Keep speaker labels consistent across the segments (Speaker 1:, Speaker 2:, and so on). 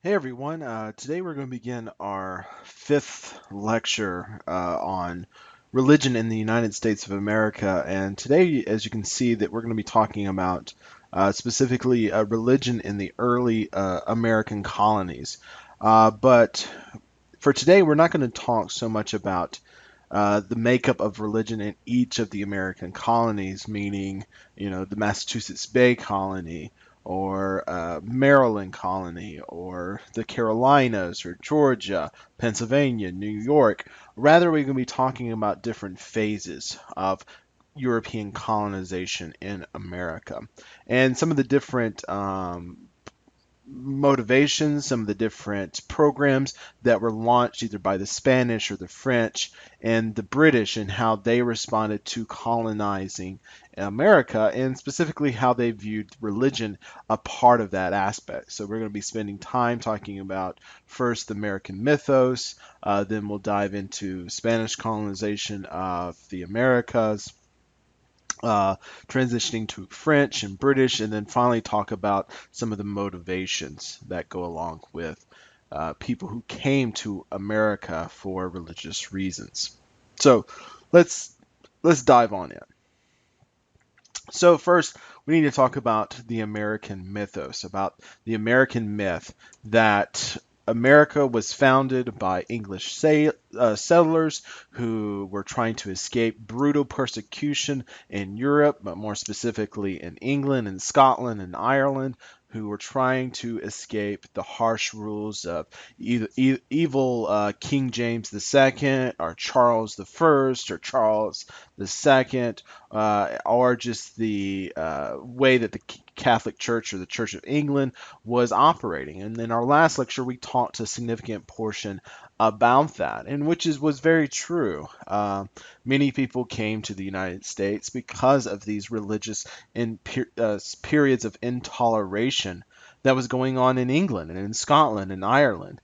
Speaker 1: Hey everyone, today we're going to begin our fifth lecture on religion in the United States of America. And today, as you can see, that we're going to be talking about specifically religion in the early American colonies. But for today, we're not going to talk so much about the makeup of religion in each of the American colonies, meaning, the Massachusetts Bay Colony or Maryland Colony or the Carolinas or Georgia, Pennsylvania, New York. Rather, we're going to be talking about different phases of European colonization in America and some of the different motivations, some of the different programs that were launched either by the Spanish or the French and the British, and how they responded to colonizing America, and specifically how they viewed religion a part of that aspect. So we're going to be spending time talking about first the American mythos, then we'll dive into Spanish colonization of the Americas, uh, transitioning to French and British, and then finally talk about some of the motivations that go along with people who came to America for religious reasons. So let's let's dive on in. So first, we need to talk about the American mythos, about the American myth that America was founded by English settlers who were trying to escape brutal persecution in Europe, but more specifically in England and Scotland and Ireland, who were trying to escape the harsh rules of either evil King James II or Charles I or Charles II, or just the way that the Catholic Church or the Church of England was operating. And in our last lecture, we talked a significant portion about that, and which was very true. Many people came to the United States because of these religious periods of intoleration that was going on in England and in Scotland and Ireland.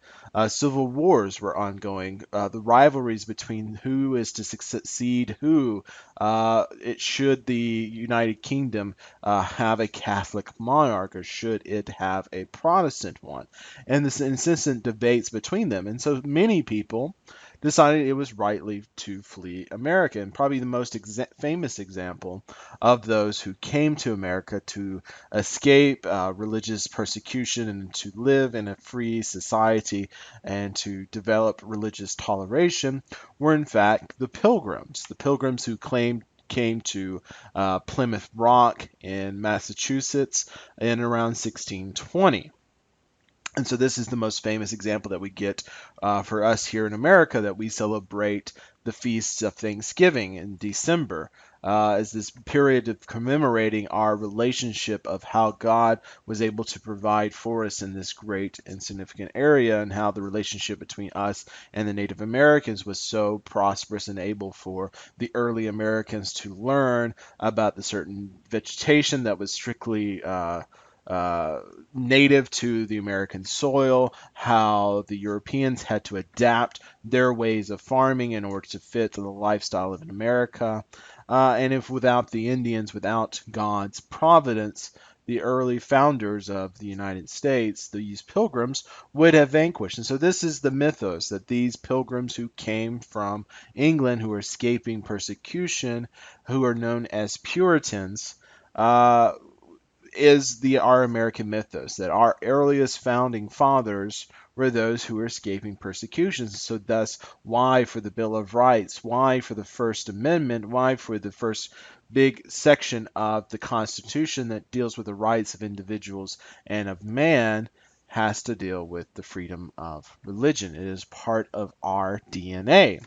Speaker 1: Civil wars were ongoing. The rivalries between who is to succeed who. It should the United Kingdom have a Catholic monarch, or should it have a Protestant one? And this incessant debates between them. And so many people decided it was rightly to flee America. And probably the most famous example of those who came to America to escape religious persecution and to live in a free society and to develop religious toleration were in fact the pilgrims who came to Plymouth Rock in Massachusetts in around 1620. And so this is the most famous example that we get for us here in America, that we celebrate the feasts of Thanksgiving in December, as this period of commemorating our relationship of how God was able to provide for us in this great and significant area, and how the relationship between us and the Native Americans was so prosperous and able for the early Americans to learn about the certain vegetation that was strictly uh, native to the American soil, how the Europeans had to adapt their ways of farming in order to fit the lifestyle of America. And if without the Indians, without God's providence, the early founders of the United States, these pilgrims, would have vanquished. And so this is the mythos, that these pilgrims who came from England, who were escaping persecution, who are known as Puritans, uh, is the our American mythos, that our earliest founding fathers were those who were escaping persecutions. So thus, why for the Bill of Rights? Why for the First Amendment? Why for the first big section of the Constitution that deals with the rights of individuals and of man? Has to deal with the freedom of religion. It is part of our DNA.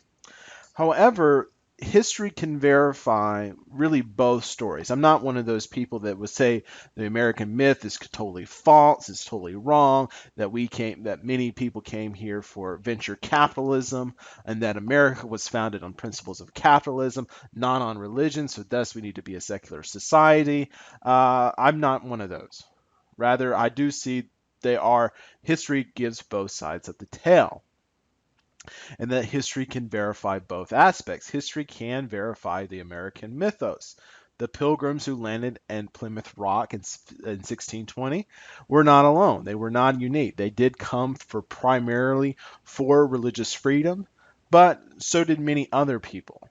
Speaker 1: However, history can verify really both stories. I'm not one of those people that would say the American myth is totally false, it's totally wrong, that many people came here for venture capitalism, and that America was founded on principles of capitalism, not on religion, so thus we need to be a secular society. I'm not one of those. Rather, I do see history gives both sides of the tale, and that history can verify both aspects. History can verify the American mythos, The Pilgrims who landed in Plymouth Rock in 1620 were not alone. They were not unique. They did come for primarily for religious freedom, but so did many other people.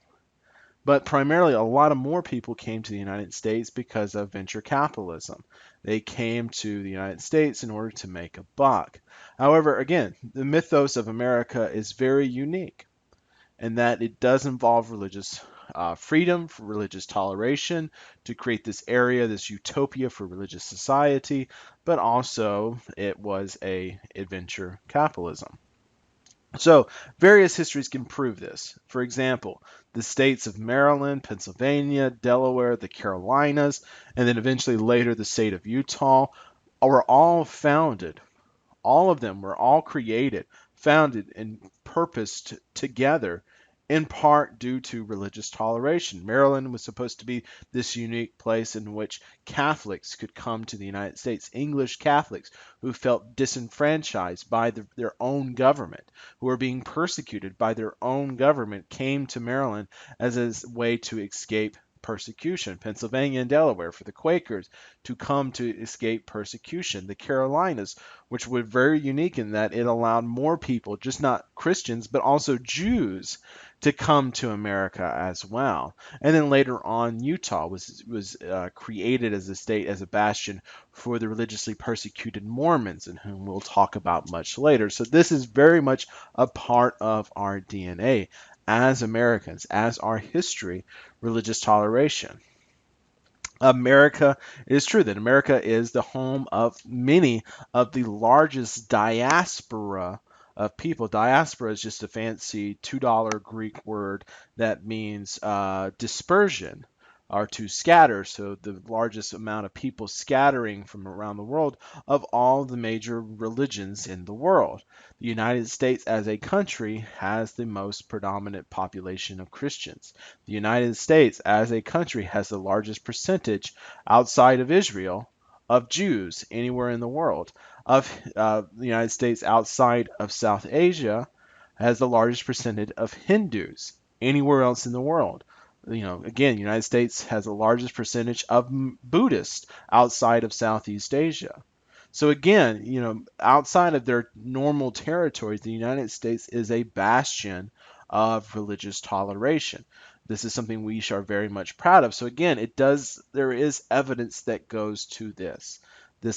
Speaker 1: But primarily, a lot of more people came to the United States because of venture capitalism. They came to the United States in order to make a buck. However, again, the mythos of America is very unique in that it does involve religious freedom, for religious toleration, to create this area, this utopia for religious society, but also it was a adventure capitalism. So, various histories can prove this. For example, the states of Maryland, Pennsylvania, Delaware, the Carolinas, and then eventually later the state of Utah were all founded. All of them were all created, founded, and purposed together, in part due to religious toleration. Maryland was supposed to be this unique place in which Catholics could come to the United States, English Catholics who felt disenfranchised by their own government, who were being persecuted by their own government, came to Maryland as a way to escape persecution. Pennsylvania and Delaware for the Quakers to come to escape persecution. The Carolinas, which were very unique in that it allowed more people, just not Christians, but also Jews, to come to America as well. And then later on, Utah was created as a state, as a bastion for the religiously persecuted Mormons, and whom we'll talk about much later. So this is very much a part of our DNA as Americans, as our history, religious toleration. America, it is true that America is the home of many of the largest diaspora of people. Diaspora is just a fancy $2 Greek word that means dispersion or to scatter. So the largest amount of people scattering from around the world of all the major religions in the world. The United States as a country has the most predominant population of Christians. The United States as a country has the largest percentage outside of Israel of Jews anywhere in the world. Of the United States outside of South Asia has the largest percentage of Hindus anywhere else in the world. Again, the United States has the largest percentage of Buddhists outside of Southeast Asia. So again, outside of their normal territories, the United States is a bastion of religious toleration. This is something we are very much proud of. So again, there is evidence that goes to this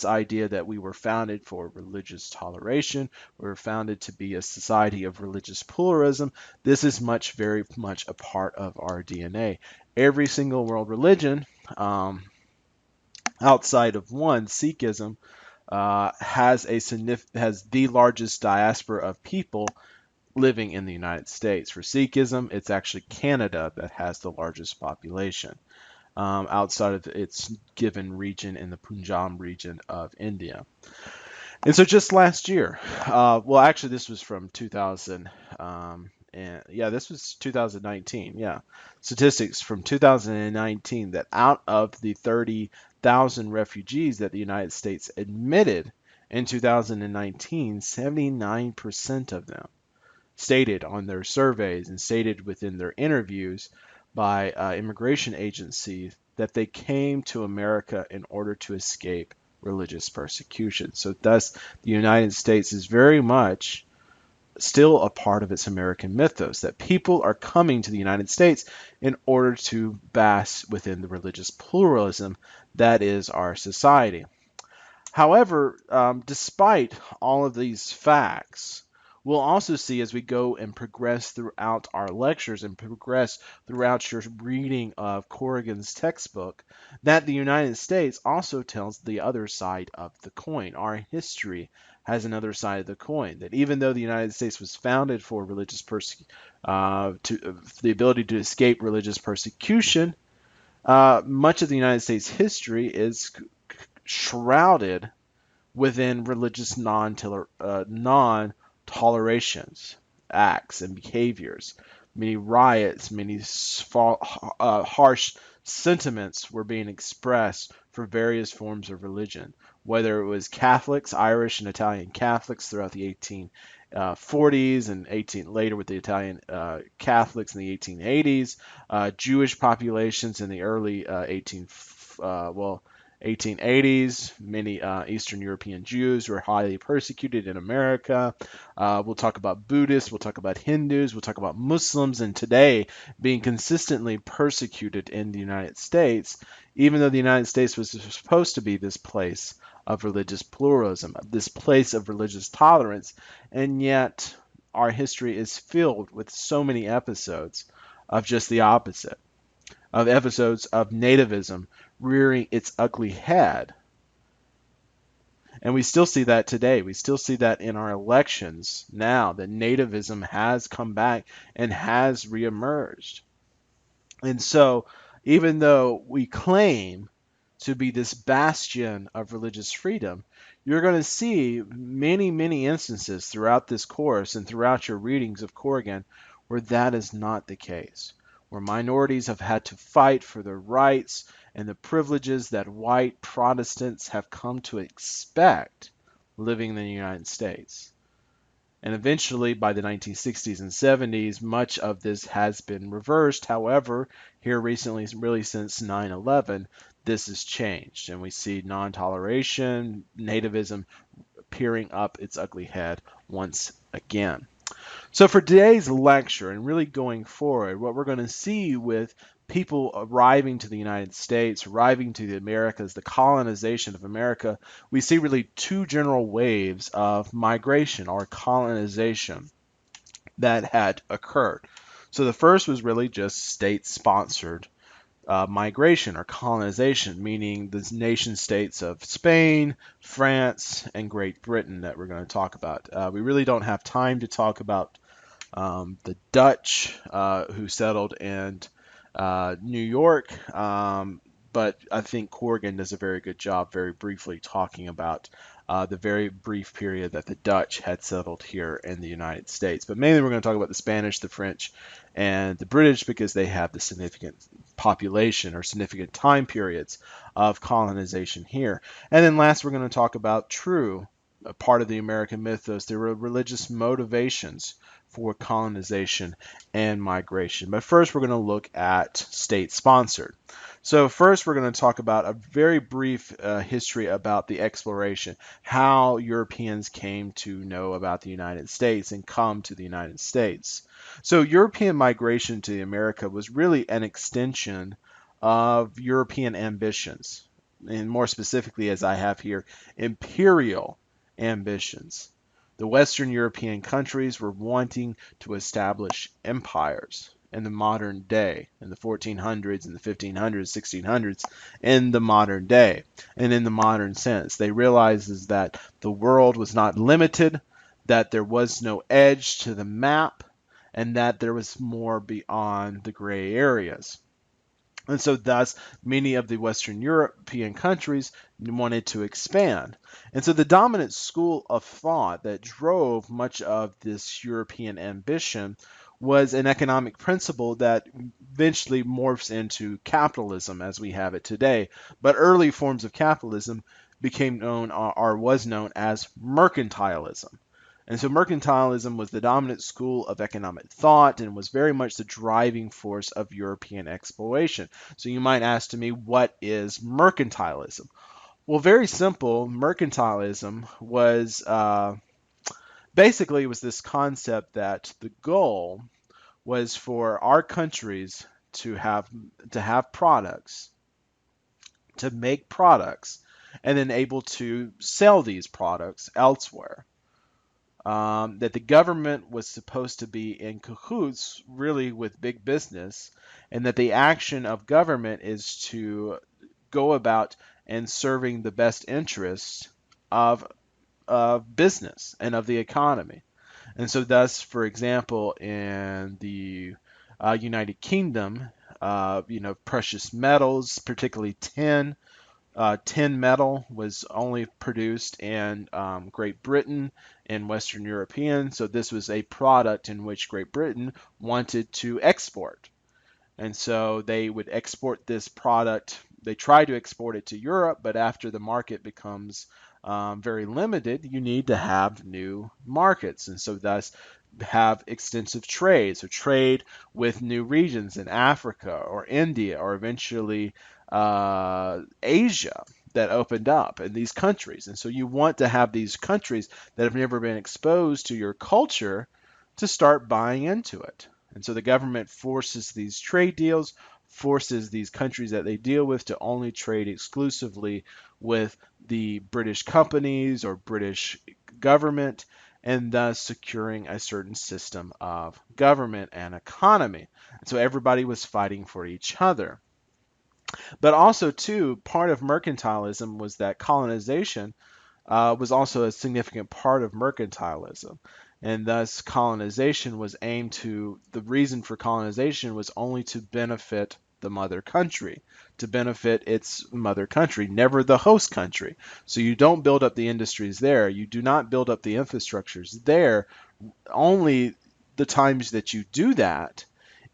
Speaker 1: idea that we were founded for religious toleration, we were founded to be a society of religious pluralism. This is very much a part of our DNA. Every single world religion, outside of one, Sikhism, has the largest diaspora of people living in the United States. For Sikhism, it's actually Canada that has the largest population, outside of its given region in the Punjab region of India. And so just last year, well, actually, this was from 2000, and yeah, this was 2019. Yeah, statistics from 2019 that out of the 30,000 refugees that the United States admitted in 2019, 79% of them stated on their surveys and stated within their interviews by immigration agencies that they came to America in order to escape religious persecution. So thus, the United States is very much still a part of its American mythos, that people are coming to the United States in order to bask within the religious pluralism that is our society. However, despite all of these facts, we'll also see as we go and progress throughout our lectures and progress throughout your reading of Corrigan's textbook that the United States also tells the other side of the coin. Our history has another side of the coin, that even though the United States was founded for the ability to escape religious persecution, much of the United States history is shrouded within religious non-tolerations, acts, and behaviors. Many riots, many harsh sentiments were being expressed for various forms of religion. whether it was Catholics, Irish and Italian Catholics throughout the 1840s and later with the Italian Catholics in the 1880s, Jewish populations in the early 1880s. Many Eastern European Jews were highly persecuted in America. We'll talk about Buddhists, we'll talk about Hindus, we'll talk about Muslims, and today being consistently persecuted in the United States, even though the United States was supposed to be this place of religious pluralism, this place of religious tolerance, and yet our history is filled with so many episodes of just the opposite, of episodes of nativism rearing its ugly head. And we still see that today. We still see that in our elections now, that nativism has come back and has reemerged. And so, even though we claim to be this bastion of religious freedom, you're going to see many, many instances throughout this course and throughout your readings of Corrigan where that is not the case, where minorities have had to fight for their rights and the privileges that white Protestants have come to expect living in the United States. And eventually, by the 1960s and 70s, much of this has been reversed. However, here recently, really since 9/11, this has changed. And we see non-toleration, nativism peering up its ugly head once again. So for today's lecture and really going forward, what we're going to see with people arriving to the United States, arriving to the Americas, the colonization of America, we see really two general waves of migration or colonization that had occurred. So the first was really just state-sponsored migration or colonization, meaning the nation states of Spain, France, and Great Britain that we're going to talk about. We really don't have time to talk about the Dutch who settled in New York, but I think Corrigan does a very good job very briefly talking about the very brief period that the Dutch had settled here in the United States. But mainly we're going to talk about the Spanish, the French, and the British because they have the significant population or significant time periods of colonization here. And then last we're going to talk about true, a part of the American mythos. There were religious motivations for colonization and migration. But first, we're going to look at state-sponsored. So first, we're going to talk about a very brief history about the exploration, how Europeans came to know about the United States and come to the United States. So European migration to America was really an extension of European ambitions, and more specifically, as I have here, imperial ambitions. The Western European countries were wanting to establish empires in the modern day, in the 1400s, in the 1500s, 1600s, in the modern day, and in the modern sense. They realized that the world was not limited, that there was no edge to the map, and that there was more beyond the gray areas. And so thus many of the Western European countries wanted to expand. And so the dominant school of thought that drove much of this European ambition was an economic principle that eventually morphs into capitalism as we have it today. But early forms of capitalism became known or was known as mercantilism. And so mercantilism was the dominant school of economic thought and was very much the driving force of European exploration. So you might ask to me, what is mercantilism? Well, very simple. Mercantilism was basically it was this concept that the goal was for our countries to have products, to make products, and then able to sell these products elsewhere. That the government was supposed to be in cahoots really with big business, and that the action of government is to go about and serving the best interests of business and of the economy. And so thus, for example, in the United Kingdom, precious metals, particularly tin metal was only produced in Great Britain and Western European, so this was a product in which Great Britain wanted to export. And so they would export this product they try to export it to Europe, but after the market becomes very limited, you need to have new markets, and so thus have extensive trade. So trade with new regions in Africa or India or eventually Asia that opened up in these countries. And so you want to have these countries that have never been exposed to your culture to start buying into it. And so the government forces these trade deals, forces these countries that they deal with to only trade exclusively with the British companies or British government, and thus securing a certain system of government and economy. And so everybody was fighting for each other. But also, too, part of mercantilism was that colonization was also a significant part of mercantilism. And thus, colonization was aimed to, the reason for colonization was only to benefit the mother country, to benefit its mother country, never the host country. So you don't build up the industries there, you do not build up the infrastructures there. Only the times that you do that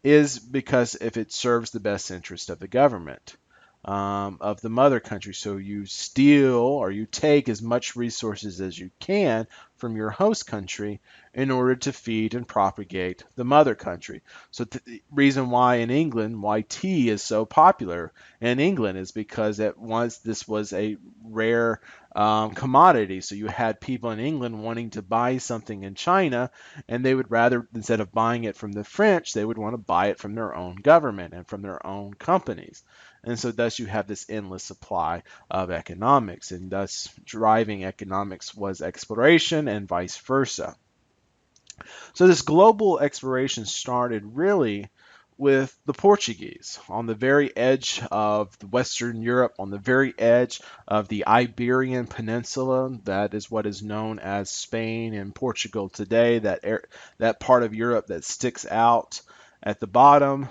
Speaker 1: is because if it serves the best interest of the government, of the mother country. So you steal or you take as much resources as you can from your host country in order to feed and propagate the mother country. So the reason why in England, why tea is so popular in England is because this was a rare commodity. So you had people in England wanting to buy something in China, and they would rather, instead of buying it from the French, they would want to buy it from their own government and from their own companies. And so thus you have this endless supply of economics, and thus driving economics was exploration and vice versa. So this global exploration started really with the Portuguese on the very edge of Western Europe, on the very edge of the Iberian Peninsula. That is what is known as Spain and Portugal today, that part of Europe that sticks out at the bottom.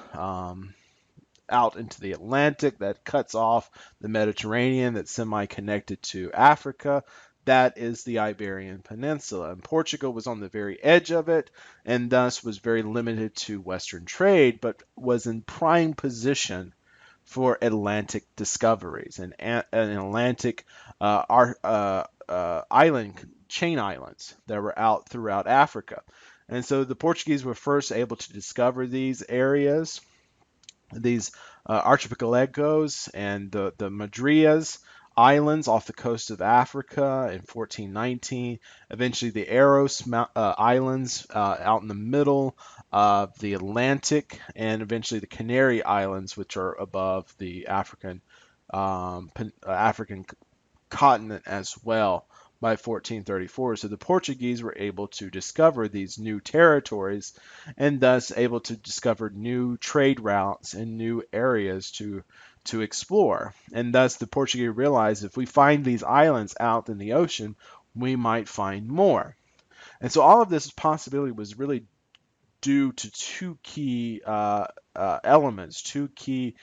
Speaker 1: Out into the Atlantic that cuts off the Mediterranean that's semi-connected to Africa. That is the Iberian Peninsula. And Portugal was on the very edge of it and thus was very limited to Western trade, but was in prime position for Atlantic discoveries and Atlantic island chain islands that were out throughout Africa. And so the Portuguese were first able to discover these areas, these archipelagos and the Madrias Islands off the coast of Africa in 1419. Eventually, the Aros Islands out in the middle of the Atlantic, and eventually the Canary Islands, which are above the African continent as well by 1434. So the Portuguese were able to discover these new territories and thus able to discover new trade routes and new areas to explore. And thus the Portuguese realized if we find these islands out in the ocean, we might find more. And so all of this possibility was really due to two key elements, two key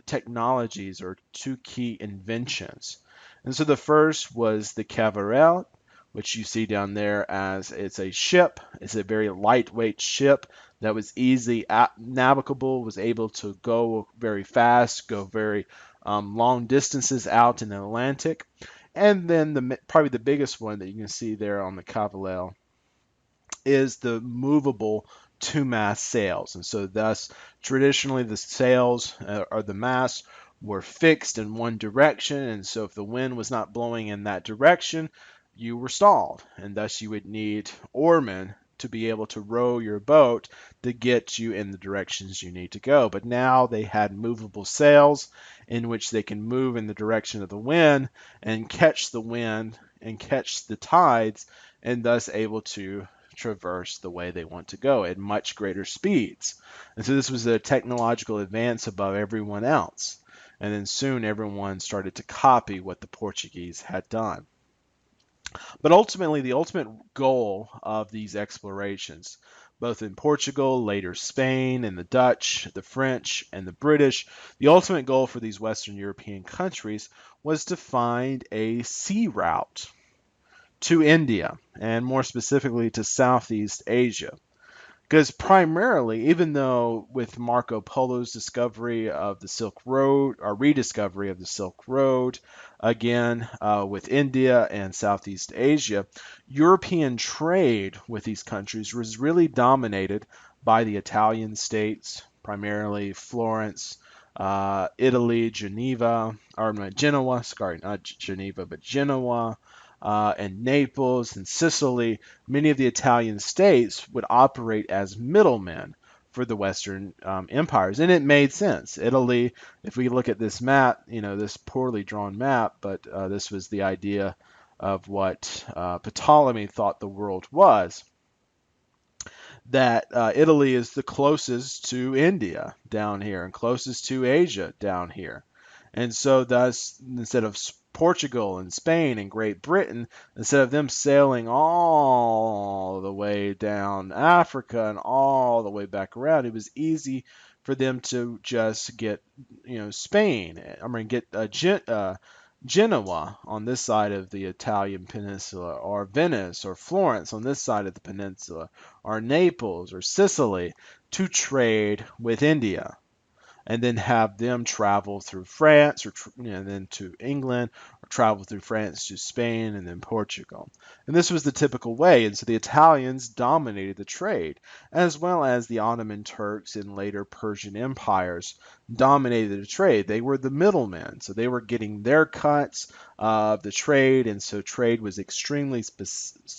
Speaker 1: technologies, or two key inventions. And so the first was the cavallette, which you see down there as it's a ship. It's a very lightweight ship that was easily navigable, was able to go very fast, go very long distances out in the Atlantic. And then probably the biggest one that you can see there on the cavallette is the movable two-mast sails. And so thus, traditionally, the sails or the masts were fixed in one direction. And so if the wind was not blowing in that direction, you were stalled. And thus you would need oarmen to be able to row your boat to get you in the directions you need to go. But now they had movable sails in which they can move in the direction of the wind and catch the wind and catch the tides, and thus able to traverse the way they want to go at much greater speeds. And so this was a technological advance above everyone else. And then soon everyone started to copy what the Portuguese had done. But ultimately, the ultimate goal of these explorations, both in Portugal, later Spain, and the Dutch, the French, and the British, the ultimate goal for these Western European countries was to find a sea route to India, and more specifically to Southeast Asia. Because primarily, even though with Marco Polo's discovery of the Silk Road, or rediscovery of the Silk Road, again with India and Southeast Asia, European trade with these countries was really dominated by the Italian states, primarily Florence, Italy, Geneva, or no, Genoa, sorry, not Geneva, but Genoa, and Naples and Sicily. Many of the Italian states would operate as middlemen for the Western empires, and it made sense. Italy, if we look at this map, this poorly drawn map, but this was the idea of what Ptolemy thought the world was, that Italy is the closest to India down here and closest to Asia down here. And so, thus, instead of Portugal and Spain and Great Britain, instead of them sailing all the way down Africa and all the way back around, it was easy for them to just get, Spain. I mean, get Genoa on this side of the Italian peninsula, or Venice or Florence on this side of the peninsula, or Naples or Sicily to trade with India, and then have them travel through France, or then to England, or travel through France to Spain and then Portugal. And this was the typical way. And so the Italians dominated the trade, as well as the Ottoman Turks and later Persian empires dominated the trade. They were the middlemen, so they were getting their cuts of the trade, and so trade was extremely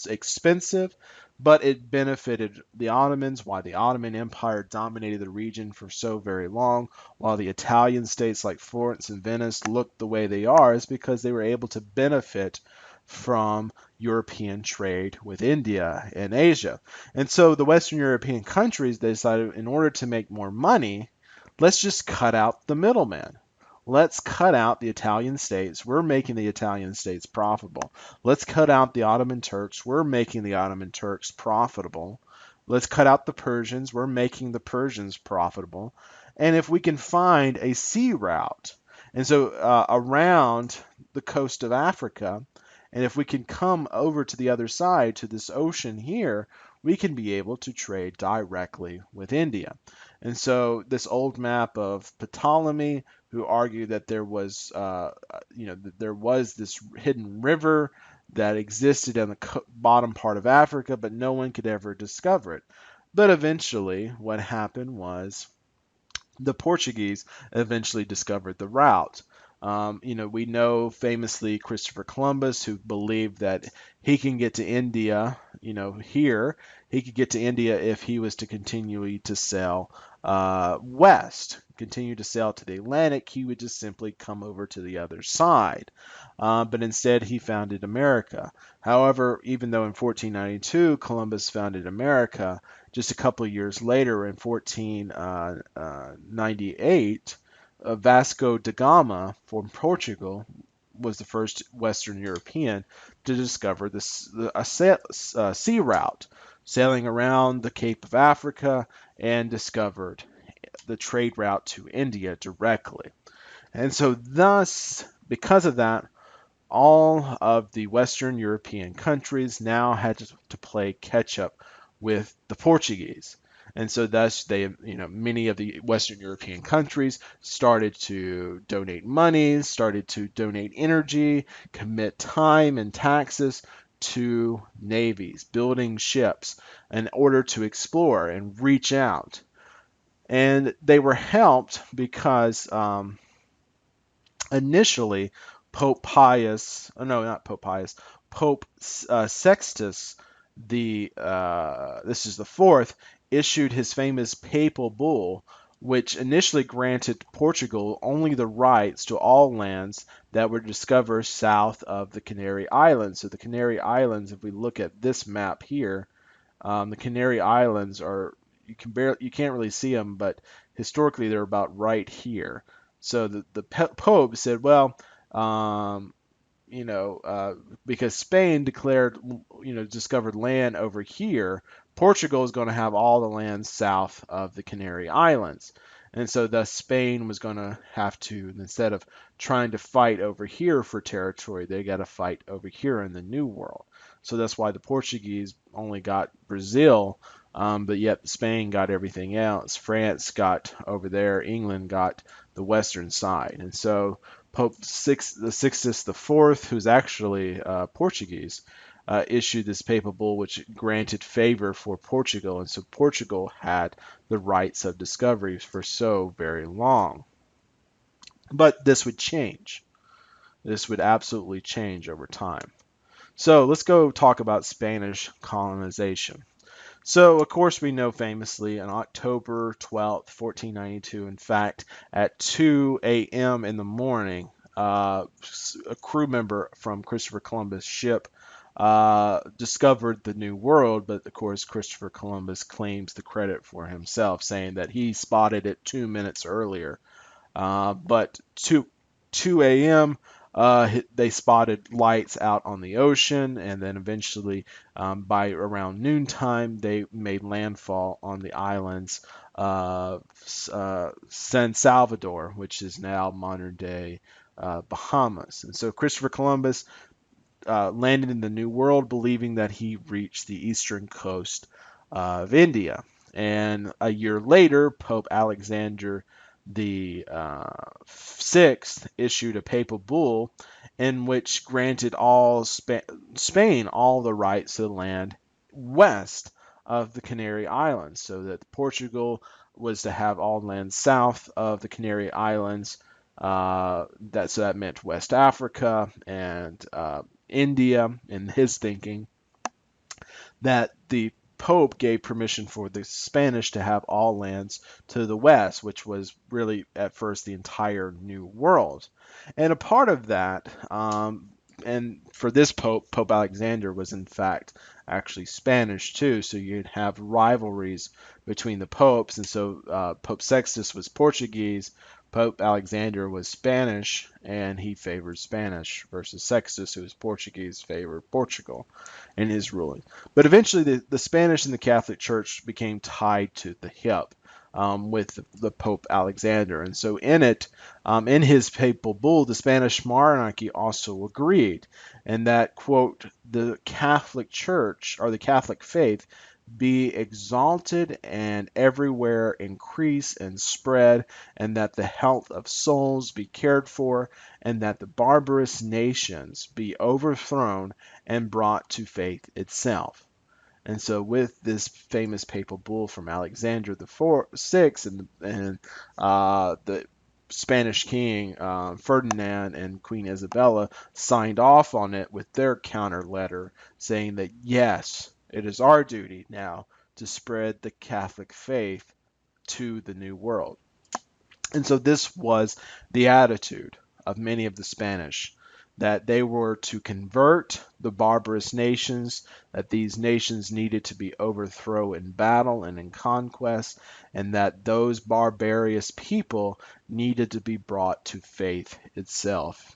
Speaker 1: expensive, but it benefited the Ottomans, while the Ottoman Empire dominated the region for so very long, while the Italian states like Florence and Venice looked the way they are, is because they were able to benefit from European trade with India and Asia. And so the Western European countries, they decided, in order to make more money, let's just cut out the middleman. Let's cut out the Italian states. We're making the Italian states profitable. Let's cut out the Ottoman Turks. We're making the Ottoman Turks profitable. Let's cut out the Persians. We're making the Persians profitable. And if we can find a sea route, and so around the coast of Africa, and if we can come over to the other side, to this ocean here, we can be able to trade directly with India. And so this old map of Ptolemy, who argued that there was, that there was this hidden river that existed in the bottom part of Africa, but no one could ever discover it. But eventually, what happened was the Portuguese eventually discovered the route. We know famously Christopher Columbus, who believed that he can get to India, here. He could get to India if he was to continue to sail west, continue to sail to the Atlantic. He would just simply come over to the other side. But instead, he founded America. However, even though in 1492 Columbus founded America, just a couple of years later, in 1498, Vasco da Gama from Portugal was the first Western European to discover a sea route, sailing around the Cape of Africa, and discovered the trade route to India directly. And so, thus, because of that, all of the Western European countries now had to play catch up with the Portuguese. And so thus many of the Western European countries started to donate money, started to donate energy, commit time and taxes to navies, building ships in order to explore and reach out. And they were helped because initially Pope Pius, oh no, not Pope Pius, Pope Sextus this is the fourth, issued his famous papal bull, which initially granted Portugal only the rights to all lands that were discovered south of the Canary Islands. So the Canary Islands, if we look at this map here, the Canary Islands are, you can't really see them, but historically they're about right here. So the Pope said, well, um, because Spain declared, discovered land over here, Portugal is going to have all the land south of the Canary Islands. And so thus Spain was going to have to, instead of trying to fight over here for territory, they got to fight over here in the New World. So that's why the Portuguese only got Brazil But yet Spain got everything else. France got over there. England got the western side. And so the Sixtus IV, who's actually Portuguese, issued this papal bull which granted favor for Portugal. And so Portugal had the rights of discovery for so very long. But this would change. This would absolutely change over time. So let's go talk about Spanish colonization. So, of course, we know famously on October 12th, 1492, in fact, at 2 a.m. in the morning, a crew member from Christopher Columbus' ship discovered the New World, but of course, Christopher Columbus claims the credit for himself, saying that he spotted it 2 minutes earlier. But 2 a.m., they spotted lights out on the ocean, and then eventually, by around noontime, they made landfall on the islands of San Salvador, which is now modern day Bahamas. And so Christopher Columbus landed in the New World, believing that he reached the eastern coast of India. And a year later, Pope Alexander the Sixth issued a papal bull in which granted all Spain all the rights to the land west of the Canary Islands, so that Portugal was to have all land south of the Canary Islands. So that meant West Africa and India, in his thinking, that the Pope gave permission for the Spanish to have all lands to the west, which was really at first the entire New World. And a part of that, and for this Pope, Pope Alexander was in fact actually Spanish too, so you'd have rivalries between the popes. And so Pope Sextus was Portuguese, Pope Alexander was Spanish, and he favored Spanish, versus Sextus, who was Portuguese, favored Portugal in his ruling. But eventually, the Spanish and the Catholic Church became tied to the hip with the Pope Alexander. And so, in his papal bull, the Spanish monarchy also agreed, and that, quote, the Catholic Church, or the Catholic faith, be exalted and everywhere increase and spread, and that the health of souls be cared for, and that the barbarous nations be overthrown and brought to faith itself. And so, with this famous papal bull from Alexander the Sixth and the Spanish king Ferdinand and Queen Isabella signed off on it with their counter letter saying that yes, it is our duty now to spread the Catholic faith to the New World. And so this was the attitude of many of the Spanish, that they were to convert the barbarous nations, that these nations needed to be overthrown in battle and in conquest, and that those barbarous people needed to be brought to faith itself,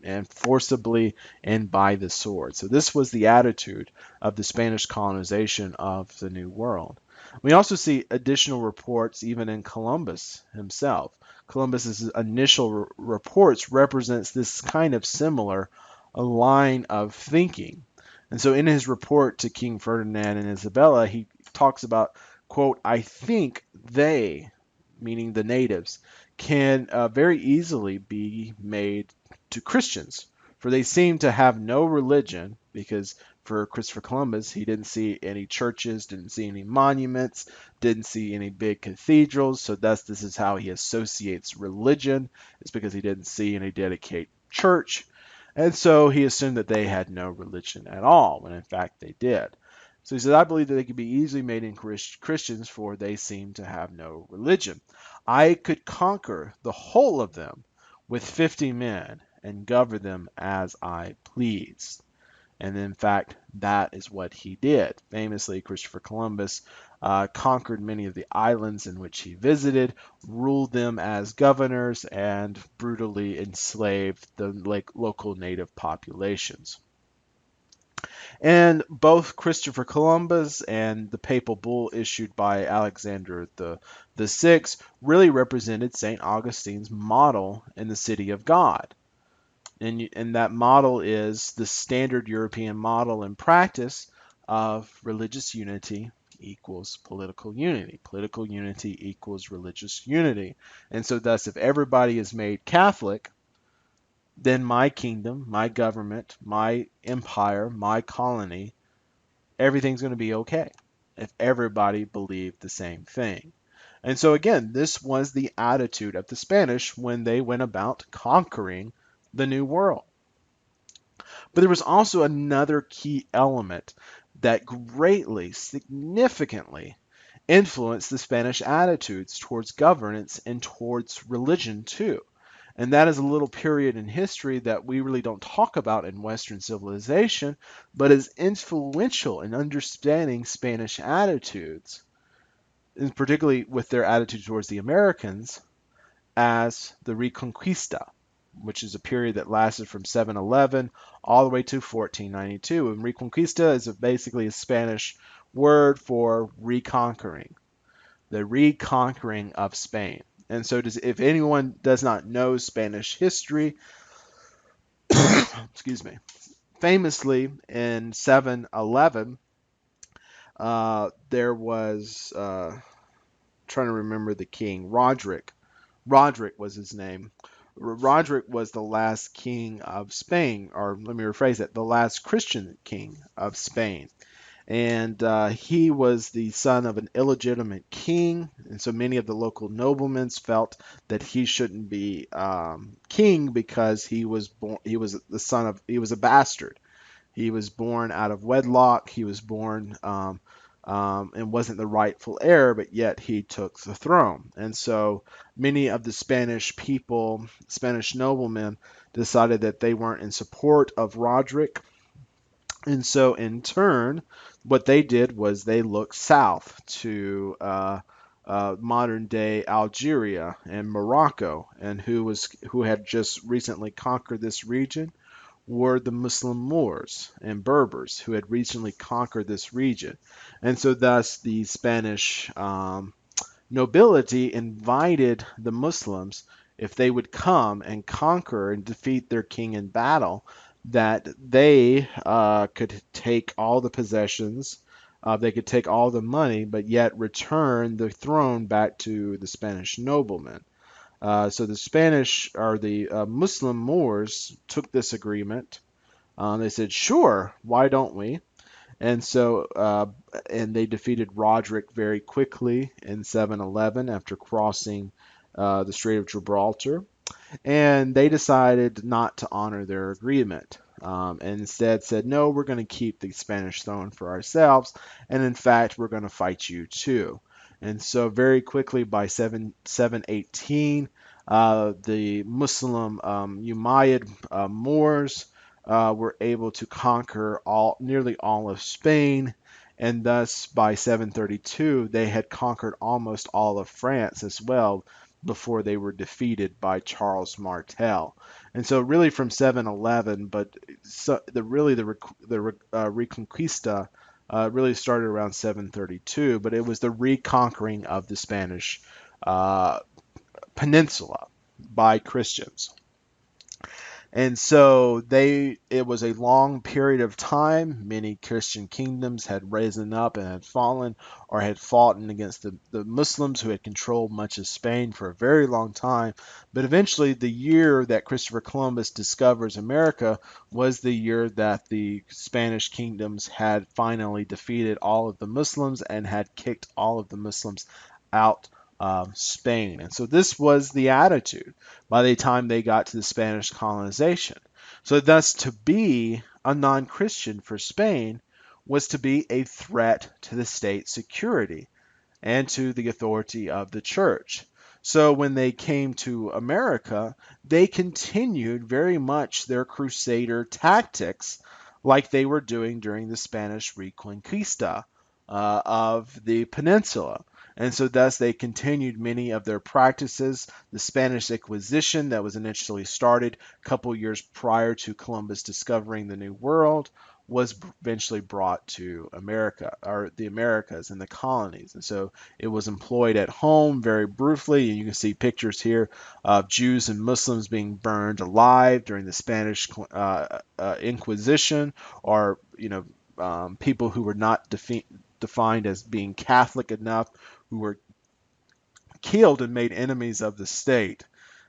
Speaker 1: and forcibly and by the sword. So this was the attitude of the Spanish colonization of the New World. We also see additional reports even in Columbus himself. Columbus's initial reports represents this kind of similar line of thinking. And so in his report to King Ferdinand and Isabella, he talks about, quote, I think they, meaning the natives, can very easily be made to Christians, for they seem to have no religion, because for Christopher Columbus, he didn't see any churches, didn't see any monuments, didn't see any big cathedrals, so this is how he associates religion. It's because he didn't see any dedicated church, and so he assumed that they had no religion at all, when in fact they did. So he said, I believe that they could be easily made in Christians, for they seem to have no religion. I could conquer the whole of them with 50 men and govern them as I pleased. And in fact, that is what he did. Famously, Christopher Columbus conquered many of the islands in which he visited, ruled them as governors, and brutally enslaved the local native populations. And both Christopher Columbus and the papal bull issued by Alexander the Sixth really represented St. Augustine's model in the city of God. And that model is the standard European model and practice of religious unity equals political unity. Political unity equals religious unity. And so thus, if everybody is made Catholic, then my kingdom, my government, my empire, my colony, everything's going to be okay if everybody believed the same thing. And so again, this was the attitude of the Spanish when they went about conquering the New World. But there was also another key element that greatly, significantly influenced the Spanish attitudes towards governance and towards religion too. And that is a little period in history that we really don't talk about in Western civilization, but is influential in understanding Spanish attitudes, and particularly with their attitude towards the Americans, as the Reconquista, which is a period that lasted from 711 all the way to 1492. And Reconquista is basically a Spanish word for reconquering, the reconquering of Spain. And so, if anyone does not know Spanish history, excuse me, famously in 711, there was, trying to remember the king, Roderick. Roderick was his name. Roderick was the last king of Spain, or let me rephrase it, the last Christian king of Spain. And he was the son of an illegitimate king, and so many of the local noblemen felt that he shouldn't be king because he was the son of, he was a bastard. He was born out of wedlock. He was born and wasn't the rightful heir, but yet he took the throne. And so many of the Spanish people, Spanish noblemen, decided that they weren't in support of Roderick. And so in turn, what they did was they looked south to modern day Algeria and Morocco, and who had just recently conquered this region were the Muslim Moors and Berbers who had recently conquered this region. And so thus the Spanish nobility invited the Muslims, if they would come and conquer and defeat their king in battle, that they could take all the possessions, they could take all the money, but yet return the throne back to the Spanish noblemen. So the Spanish, or the Muslim Moors, took this agreement. They said, sure, why don't we? And so, and they defeated Roderick very quickly in 711 after crossing the Strait of Gibraltar. And they decided not to honor their agreement. And instead said, no, we're going to keep the Spanish throne for ourselves. And in fact, we're going to fight you too. And so very quickly by 718, the Muslim Umayyad Moors were able to conquer nearly all of Spain. And thus by 732, they had conquered almost all of France as well, before they were defeated by Charles Martel. And so really from 711, but the Reconquista really started around 732, but it was the reconquering of the Spanish peninsula by Christians. And so it was a long period of time. Many Christian kingdoms had risen up and had fallen, or had fought against the Muslims who had controlled much of Spain for a very long time. But eventually, the year that Christopher Columbus discovers America was the year that the Spanish kingdoms had finally defeated all of the Muslims and had kicked all of the Muslims out of Spain. And so this was the attitude by the time they got to the Spanish colonization. So thus, to be a non-Christian for Spain was to be a threat to the state's security and to the authority of the church. So when they came to America, they continued very much their crusader tactics like they were doing during the Spanish Reconquista of the peninsula. And so thus they continued many of their practices. The Spanish Inquisition that was initially started a couple years prior to Columbus discovering the New World was eventually brought to America, or the Americas and the colonies. And so it was employed at home very brutally. And you can see pictures here of Jews and Muslims being burned alive during the Spanish Inquisition, or people who were not defined as being Catholic enough, who were killed and made enemies of the state.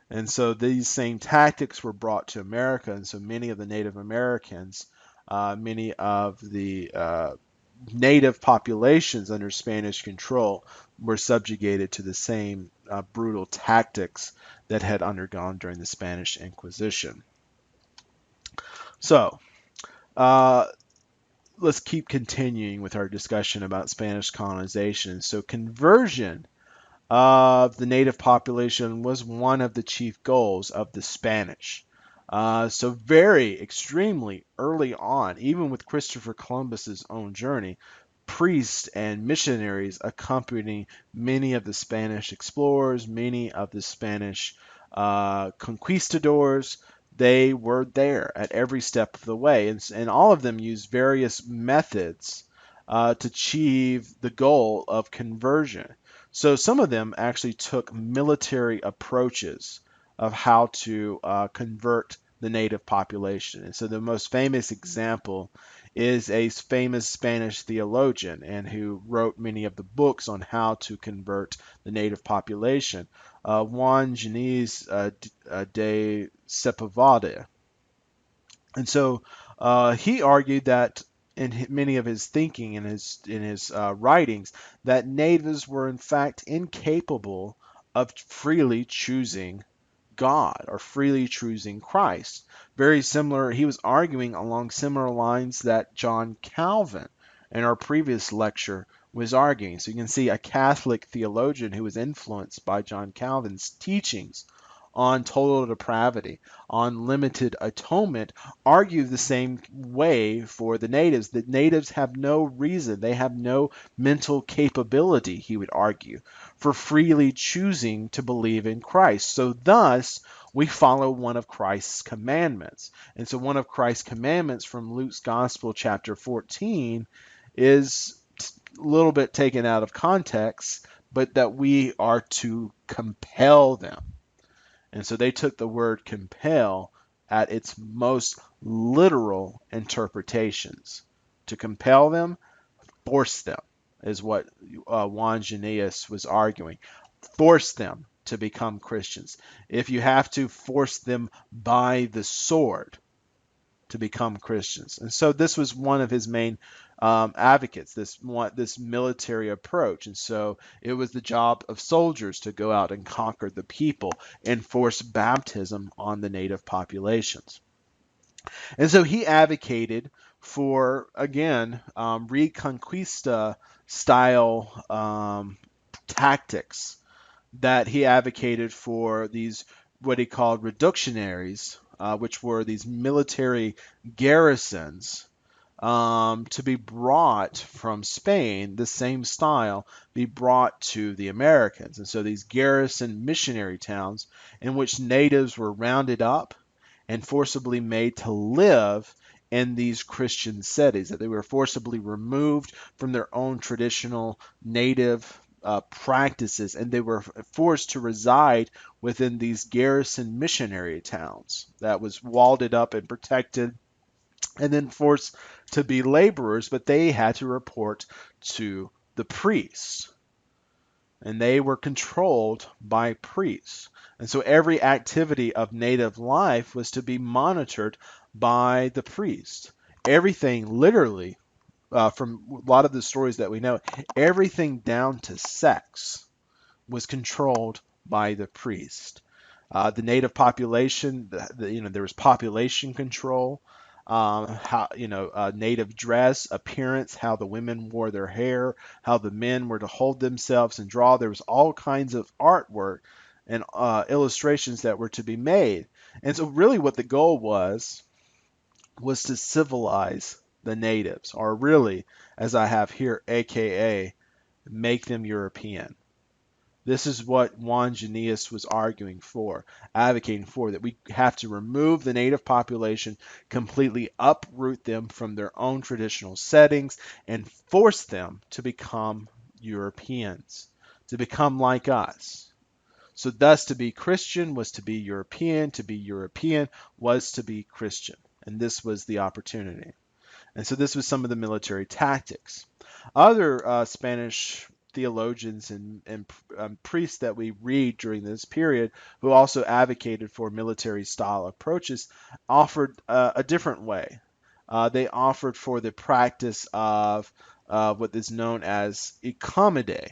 Speaker 1: And so these same tactics were brought to America, and so many of the Native Americans, many of the native populations under Spanish control were subjugated to the same brutal tactics that had undergone during the Spanish Inquisition. So uh, let's keep continuing with our discussion about Spanish colonization. So conversion of the native population was one of the chief goals of the Spanish. So very extremely early on, even with Christopher Columbus's own journey, priests and missionaries accompanying many of the Spanish explorers, many of the Spanish conquistadors. They were there at every step of the way, and all of them used various methods to achieve the goal of conversion. So some of them actually took military approaches of how to convert the native population. And so the most famous example is a famous Spanish theologian and who wrote many of the books on how to convert the native population, Juan Ginés de Sepúlveda. And so he argued that in many of his thinking and in his writings that natives were in fact incapable of freely choosing God or freely choosing Christ. Very similar, he was arguing along similar lines that John Calvin in our previous lecture was arguing. So you can see a Catholic theologian who was influenced by John Calvin's teachings on total depravity, on limited atonement, argue the same way for the natives. The natives have no reason, they have no mental capability, he would argue, for freely choosing to believe in Christ. So thus, we follow one of Christ's commandments. And so one of Christ's commandments from Luke's Gospel, chapter 14, is a little bit taken out of context, but that we are to compel them. And so they took the word compel at its most literal interpretations. To compel them, force them, is what Juan Ginés was arguing. Force them to become Christians. If you have to, force them by the sword to become Christians. And so this was one of his main advocates, this military approach. And so it was the job of soldiers to go out and conquer the people and force baptism on the native populations. And so he advocated for, again, Reconquista style tactics, that he advocated for these, what he called reductionaries, which were these military garrisons, to be brought from Spain, the same style, be brought to the Americans. And so these garrison missionary towns in which natives were rounded up and forcibly made to live in these Christian settings, that they were forcibly removed from their own traditional native practices, and they were forced to reside within these garrison missionary towns that was walled up and protected, and then forced to be laborers, but they had to report to the priests, and they were controlled by priests. And so every activity of native life was to be monitored by the priest. Everything, literally, from a lot of the stories that we know, everything down to sex was controlled by the priest. The native population, there was population control, how native dress, appearance, how the women wore their hair, how the men were to hold themselves and draw. There was all kinds of artwork and illustrations that were to be made. And so, really, what the goal was to civilize the natives, or really, as I have here, AKA, make them European. This is what Juan Ginés was arguing for, advocating for, that we have to remove the native population, completely uproot them from their own traditional settings, and force them to become Europeans, to become like us. So thus to be Christian was to be European was to be Christian. And this was the opportunity. And so this was some of the military tactics. Other Spanish theologians and priests that we read during this period who also advocated for military style approaches offered a different way. They offered for the practice of what is known as ecomidae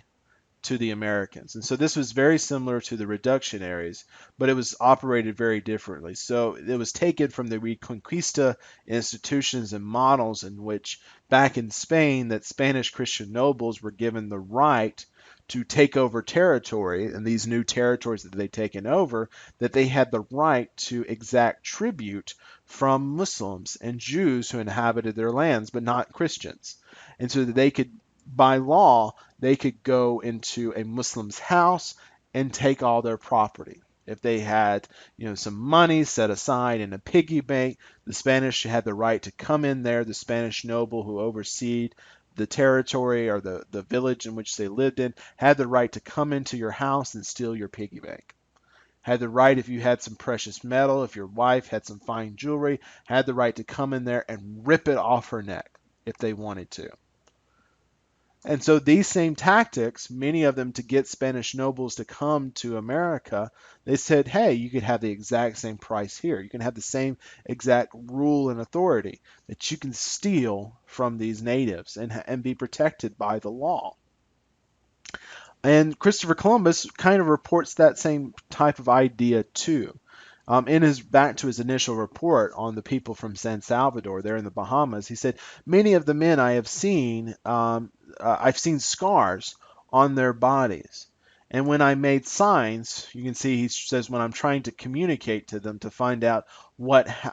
Speaker 1: to the Americans. And so this was very similar to the reductionaries, but it was operated very differently. So it was taken from the Reconquista institutions and models in which back in Spain that Spanish Christian nobles were given the right to take over territory, and these new territories that they'd taken over, that they had the right to exact tribute from Muslims and Jews who inhabited their lands, but not Christians. And so that they could, by law, they could go into a Muslim's house and take all their property. If they had, some money set aside in a piggy bank, the Spanish had the right to come in there. The Spanish noble who overseed the territory or the village in which they lived in had the right to come into your house and steal your piggy bank. Had the right, if you had some precious metal, if your wife had some fine jewelry, had the right to come in there and rip it off her neck if they wanted to. And so these same tactics, many of them to get Spanish nobles to come to America, they said, hey, you could have the exact same price here. You can have the same exact rule and authority that you can steal from these natives and be protected by the law. And Christopher Columbus kind of reports that same type of idea too. In his back to his initial report on the people from San Salvador, there in the Bahamas, he said, "Many of the men I have seen, I've seen scars on their bodies, and when I made signs, you can see he says when I'm trying to communicate to them to find out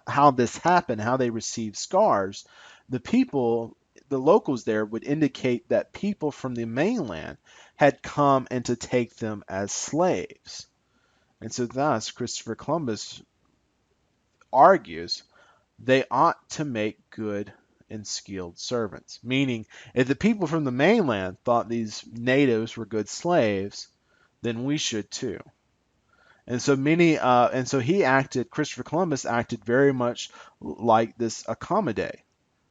Speaker 1: how this happened, how they received scars, the people." The locals there would indicate that people from the mainland had come and to take them as slaves. And so, thus, Christopher Columbus argues they ought to make good and skilled servants. Meaning, if the people from the mainland thought these natives were good slaves, then we should too. And so he acted. Christopher Columbus acted very much like this accommodate,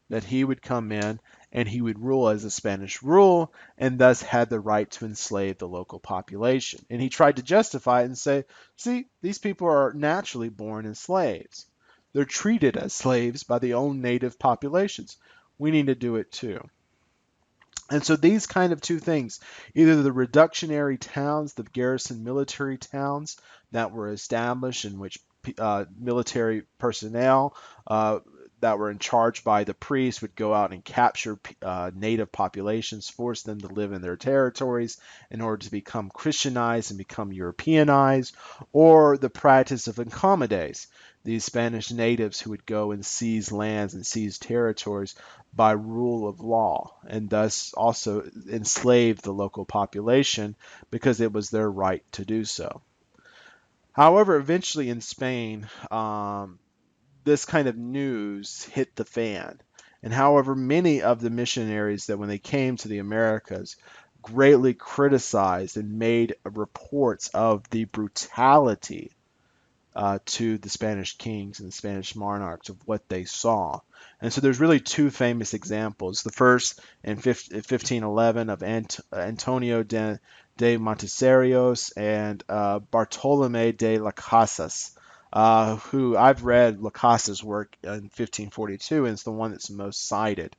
Speaker 1: that he would come in and he would rule as the Spanish rule and thus had the right to enslave the local population. And he tried to justify it and say, see, these people are naturally born as slaves. They're treated as slaves by the own native populations. We need to do it too. And so these kind of two things, either the reductionary towns, the garrison military towns that were established in which military personnel that were in charge by the priests would go out and capture native populations, force them to live in their territories in order to become Christianized and become Europeanized, or the practice of accommodates, these Spanish natives who would go and seize lands and seize territories by rule of law, and thus also enslave the local population because it was their right to do so. However, eventually in Spain, this kind of news hit the fan. And however, many of the missionaries that when they came to the Americas greatly criticized and made reports of the brutality to the Spanish kings and the Spanish monarchs of what they saw. And so there's really two famous examples. The first in 1511 of Antonio de Monteserios and Bartolome de las Casas, who I've read Las Casas' work in 1542, and it's the one that's most cited.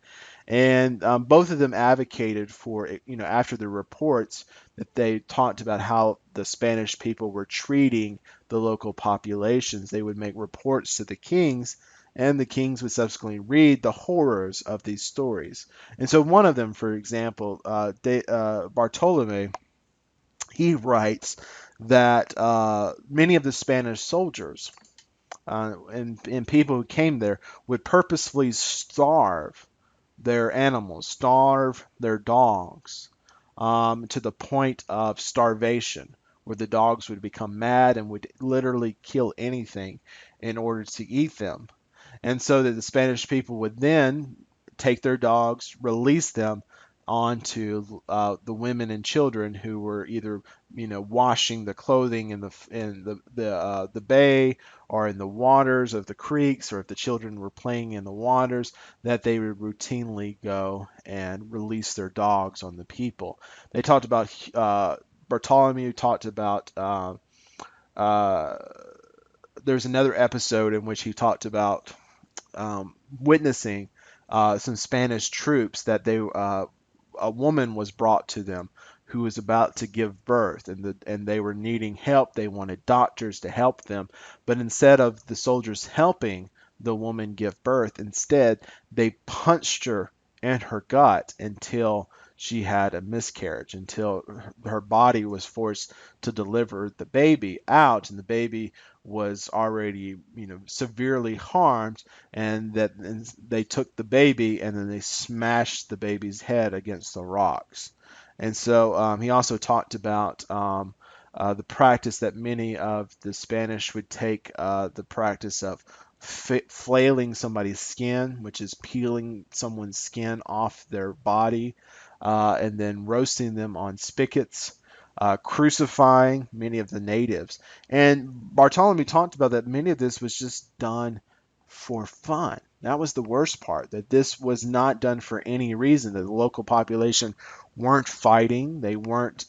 Speaker 1: And both of them advocated for, after the reports that they talked about how the Spanish people were treating the local populations, they would make reports to the kings, and the kings would subsequently read the horrors of these stories. And so one of them, for example, Bartolome, he writes that many of the Spanish soldiers and people who came there would purposefully starve their animals, starve their dogs to the point of starvation, where the dogs would become mad and would literally kill anything in order to eat them. And so that the Spanish people would then take their dogs, release them, onto the women and children who were either washing the clothing in the bay or in the waters of the creeks, or if the children were playing in the waters, that they would routinely go and release their dogs on the people. They talked about Bartholomew talked about uh, there's another episode in which he talked about witnessing some Spanish troops that a woman was brought to them who was about to give birth, and they were needing help. They wanted doctors to help them, but instead of the soldiers helping the woman give birth, instead they punched her in her gut until she had a miscarriage, until her body was forced to deliver the baby out, and the baby was already severely harmed, and they took the baby and then they smashed the baby's head against the rocks. And so he also talked about the practice that many of the Spanish would take, the practice of flailing somebody's skin, which is peeling someone's skin off their body, and then roasting them on spigots, crucifying many of the natives. And Bartholomew talked about that many of this was just done for fun. That was the worst part, that this was not done for any reason, that the local population weren't fighting, they weren't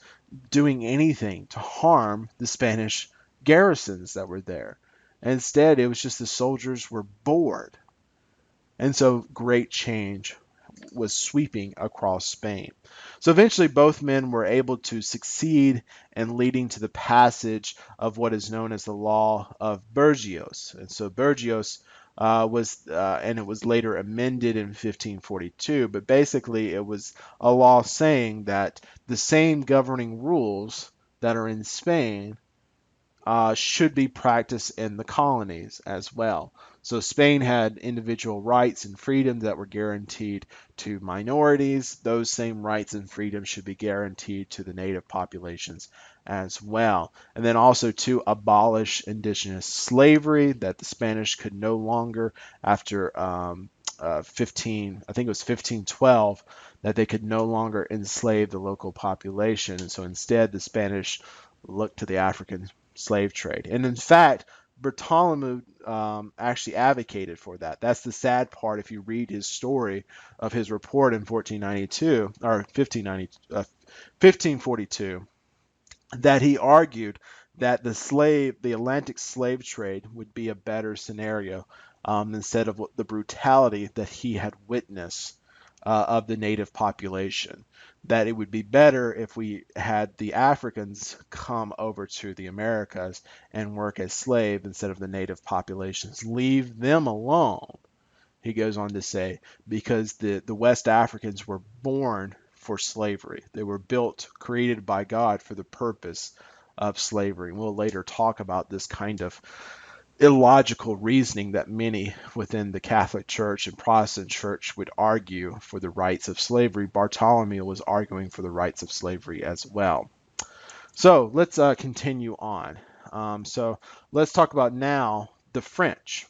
Speaker 1: doing anything to harm the Spanish garrisons that were there. Instead, it was just the soldiers were bored. And so great change was sweeping across Spain. So eventually, both men were able to succeed in leading to the passage of what is known as the Law of Burgos. And so Burgos and it was later amended in 1542, but basically it was a law saying that the same governing rules that are in Spain should be practiced in the colonies as well. So Spain had individual rights and freedoms that were guaranteed to minorities. Those same rights and freedoms should be guaranteed to the native populations as well. And then also to abolish indigenous slavery, that the Spanish could no longer, after 1512, that they could no longer enslave the local population. And so instead, the Spanish looked to the African slave trade. And in fact, Bartholomew actually advocated for that. That's the sad part if you read his story of his report in 1492 or 1542, that he argued that the Atlantic slave trade would be a better scenario, instead of the brutality that he had witnessed of the native population. That it would be better if we had the Africans come over to the Americas and work as slaves instead of the native populations. Leave them alone, he goes on to say, because the West Africans were born for slavery. They were built, created by God for the purpose of slavery. And we'll later talk about this kind of illogical reasoning that many within the Catholic Church and Protestant Church would argue for the rights of slavery. Bartholomew was arguing for the rights of slavery as well. So let's continue on. So let's talk about now the French.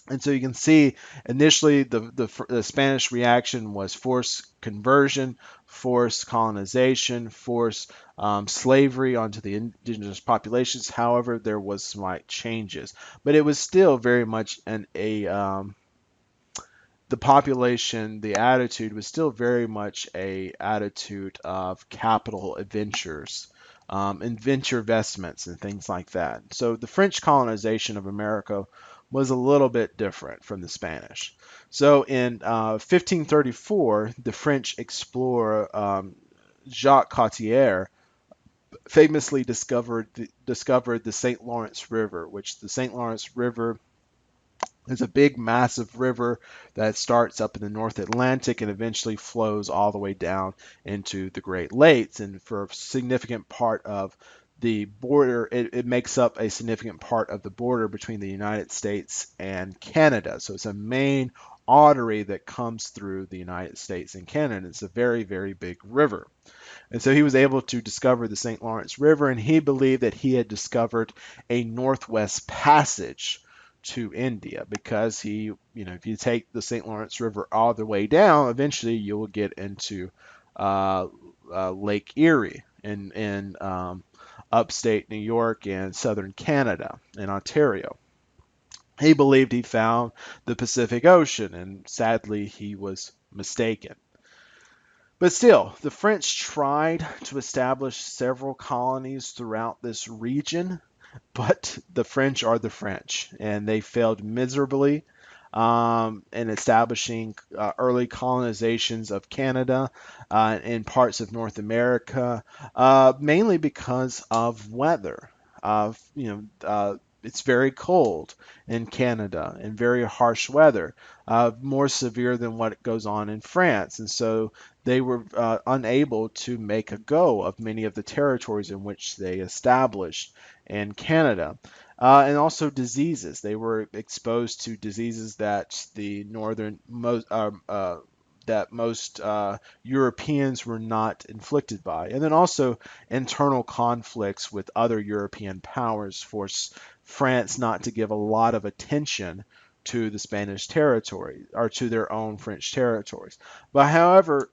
Speaker 1: And so you can see initially the Spanish reaction was forced conversion, forced colonization, forced slavery onto the indigenous populations. However, there was slight changes, but it was still very much the population, the attitude was still very much a attitude of capital adventures, adventure vestments and things like that. So the French colonization of America was a little bit different from the Spanish. So in 1534, the French explorer Jacques Cartier famously discovered the St. Lawrence River, which the St. Lawrence River is a big, massive river that starts up in the North Atlantic and eventually flows all the way down into the Great Lakes. And for a significant part of the border, it makes up a significant part of the border between the United States and Canada. So it's a main artery that comes through the United States and Canada. It's a very, very big river. And so he was able to discover the St. Lawrence River, and he believed that he had discovered a northwest passage to India, because if you take the St. Lawrence River all the way down, eventually you will get into uh, Lake Erie in upstate New York and southern Canada and Ontario. He believed he found the Pacific Ocean, and sadly, he was mistaken. But still, the French tried to establish several colonies throughout this region, but the French are the French, and they failed miserably in establishing early colonizations of Canada and parts of North America, mainly because of weather. It's very cold in Canada and very harsh weather, more severe than what goes on in France. And so they were unable to make a go of many of the territories in which they established in Canada. And also diseases. They were exposed to diseases that the northern most that most Europeans were not inflicted by. And then also internal conflicts with other European powers forced France not to give a lot of attention to the Spanish territory or to their own French territories. But however,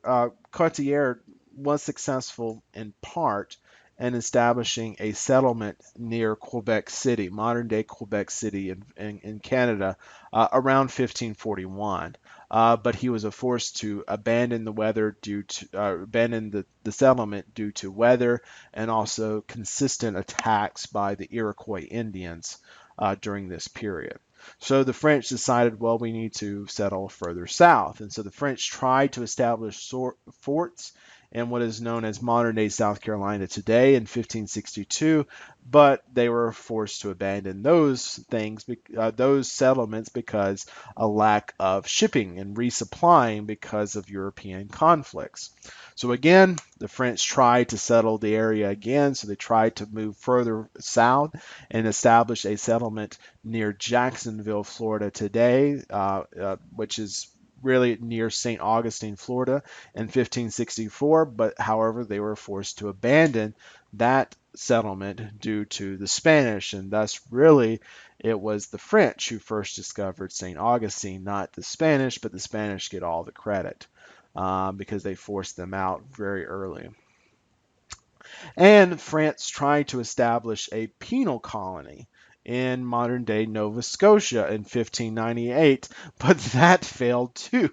Speaker 1: Cartier was successful in part in establishing a settlement near Quebec City, modern day Quebec City in Canada, around 1541. But he was forced to abandon the settlement due to weather and also consistent attacks by the Iroquois Indians during this period. So the French decided, well, we need to settle further south. And so the French tried to establish forts in what is known as modern day South Carolina today in 1562, but they were forced to abandon those settlements, because a lack of shipping and resupplying because of European conflicts. So again, the French tried to settle the area again, so they tried to move further south and establish a settlement near Jacksonville, Florida today, which is really near St. Augustine, Florida, in 1564. But however, they were forced to abandon that settlement due to the Spanish, and thus really it was the French who first discovered St. Augustine, not the Spanish, but the Spanish get all the credit because they forced them out very early. And France tried to establish a penal colony in modern day Nova Scotia in 1598, but that failed too.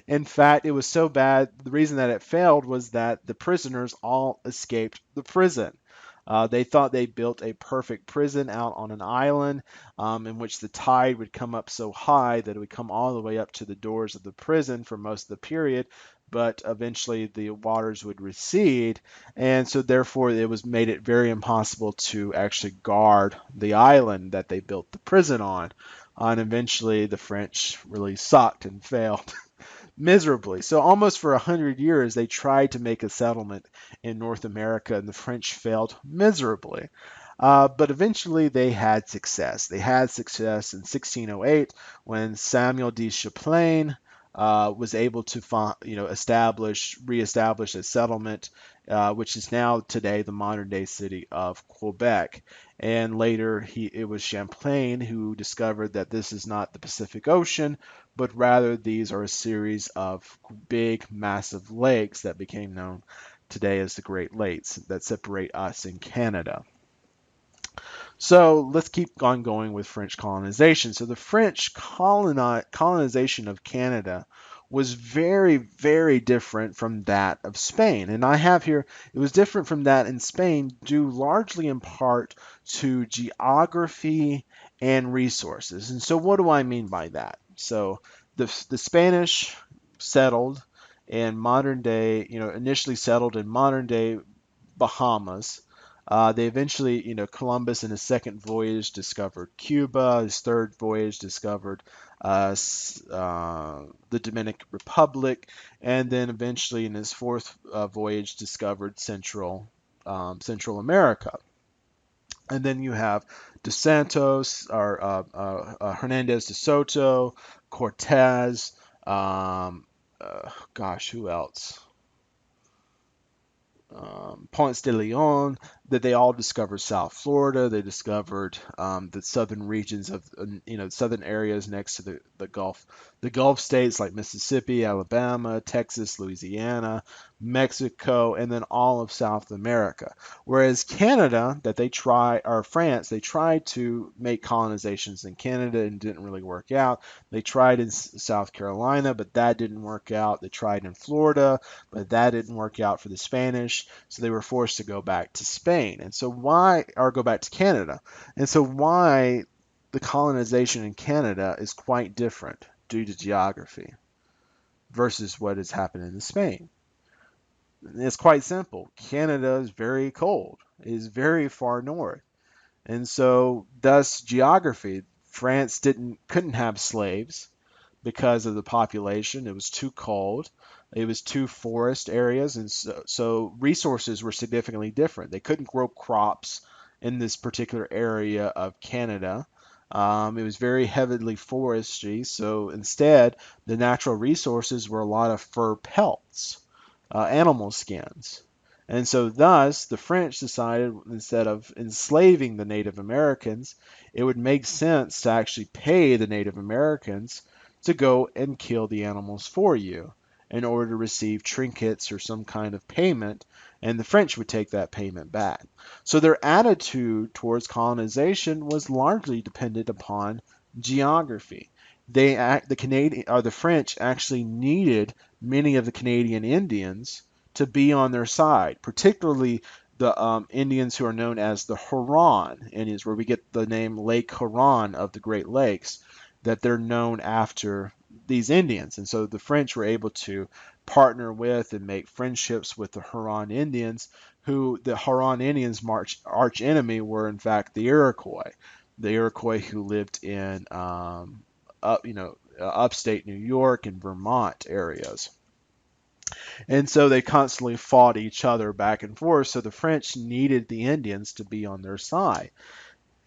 Speaker 1: In fact, it was so bad, the reason that it failed was that the prisoners all escaped the prison. They thought they built a perfect prison out on an island in which the tide would come up so high that it would come all the way up to the doors of the prison for most of the period, but eventually the waters would recede, and so therefore it was made it very impossible to actually guard the island that they built the prison on. And eventually the French really sucked and failed miserably. So almost for 100 years they tried to make a settlement in North America, and the French failed miserably. But eventually they had success. They had success in 1608 when Samuel de Champlain was able to reestablish a settlement, which is now today the modern day city of Quebec. And later it was Champlain who discovered that this is not the Pacific Ocean, but rather these are a series of big, massive lakes that became known today as the Great Lakes that separate us in Canada. So let's keep on going with French colonization. So the French colonization of Canada was very, very different from that of Spain. And I have here, it was different from that in Spain due largely in part to geography and resources. And so what do I mean by that? So the Spanish settled in modern day, initially settled in modern day Bahamas. They eventually, Columbus in his second voyage discovered Cuba. His third voyage discovered the Dominican Republic, and then eventually in his fourth voyage discovered Central America. And then you have De Santos or Hernandez de Soto, Cortez. Gosh, who else? Ponce de Leon, that they all discovered South Florida. They discovered the southern regions of, southern areas next to the Gulf states like Mississippi, Alabama, Texas, Louisiana, Mexico, and then all of South America. Whereas Canada, or France, they tried to make colonizations in Canada and didn't really work out. They tried in South Carolina, but that didn't work out. They tried in Florida, but that didn't work out for the Spanish, so they were forced to go back to Spain. And so go back to Canada. And so why the colonization in Canada is quite different due to geography versus what has happened in Spain. It's quite simple. Canada is very cold. It is very far north. And so thus geography, France couldn't have slaves because of the population. It was too cold. It was too forest areas, and so resources were significantly different. They couldn't grow crops in this particular area of Canada. It was very heavily forestry, so instead, the natural resources were a lot of fur pelts, animal skins. And so, thus, the French decided instead of enslaving the Native Americans, it would make sense to actually pay the Native Americans to go and kill the animals for you in order to receive trinkets or some kind of payment, and the French would take that payment back. So their attitude towards colonization was largely dependent upon geography. The French actually needed many of the Canadian Indians to be on their side, particularly the Indians who are known as the Huron Indians, where we get the name Lake Huron of the Great Lakes, that they're known after these Indians. And so the French were able to partner with and make friendships with the Huron Indians, who the Huron Indians' arch enemy were in fact the Iroquois who lived in upstate New York and Vermont areas. And so they constantly fought each other back and forth. So the French needed the Indians to be on their side.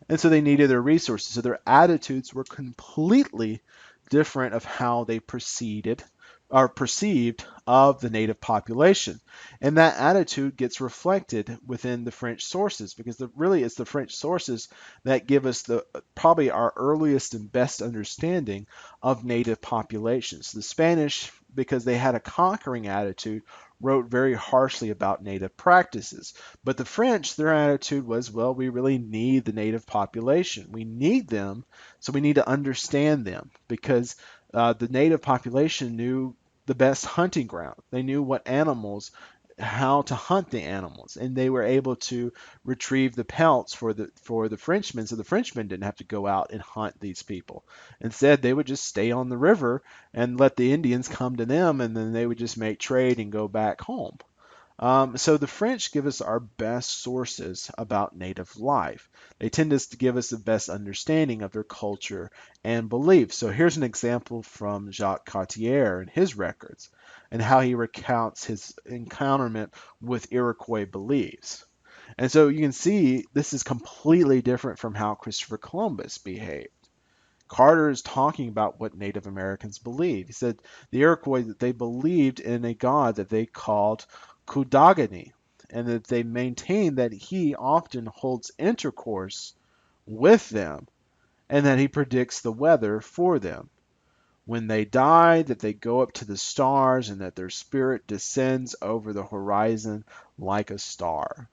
Speaker 1: And so they needed their resources. So their attitudes were completely different of how they proceeded or perceived of the native population. And that attitude gets reflected within the French sources because really it's the French sources that give us probably our earliest and best understanding of native populations. The Spanish, because they had a conquering attitude, wrote very harshly about native practices. But the French, their attitude was, well, we really need the native population. We need them, so we need to understand them because the native population knew the best hunting ground. They knew how to hunt the animals, and they were able to retrieve the pelts for the Frenchmen, so the Frenchmen didn't have to go out and hunt these people. Instead, they would just stay on the river and let the Indians come to them, and then they would just make trade and go back home. So the French give us our best sources about native life. They tend to give us the best understanding of their culture and beliefs. So here's an example from Jacques Cartier and his records and how he recounts his encounterment with Iroquois beliefs. And so you can see this is completely different from how Christopher Columbus behaved. Carter is talking about what Native Americans believe. He said the Iroquois that they believed in a god that they called Kudagani, and that they maintain that he often holds intercourse with them, and that he predicts the weather for them. When they die, that they go up to the stars, and that their spirit descends over the horizon like a star.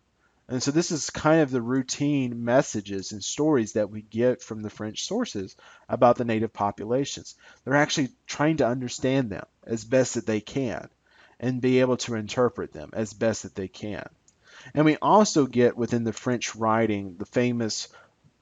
Speaker 1: And so this is kind of the routine messages and stories that we get from the French sources about the native populations. They're actually trying to understand them as best that they can and be able to interpret them as best that they can. And we also get within the French writing the famous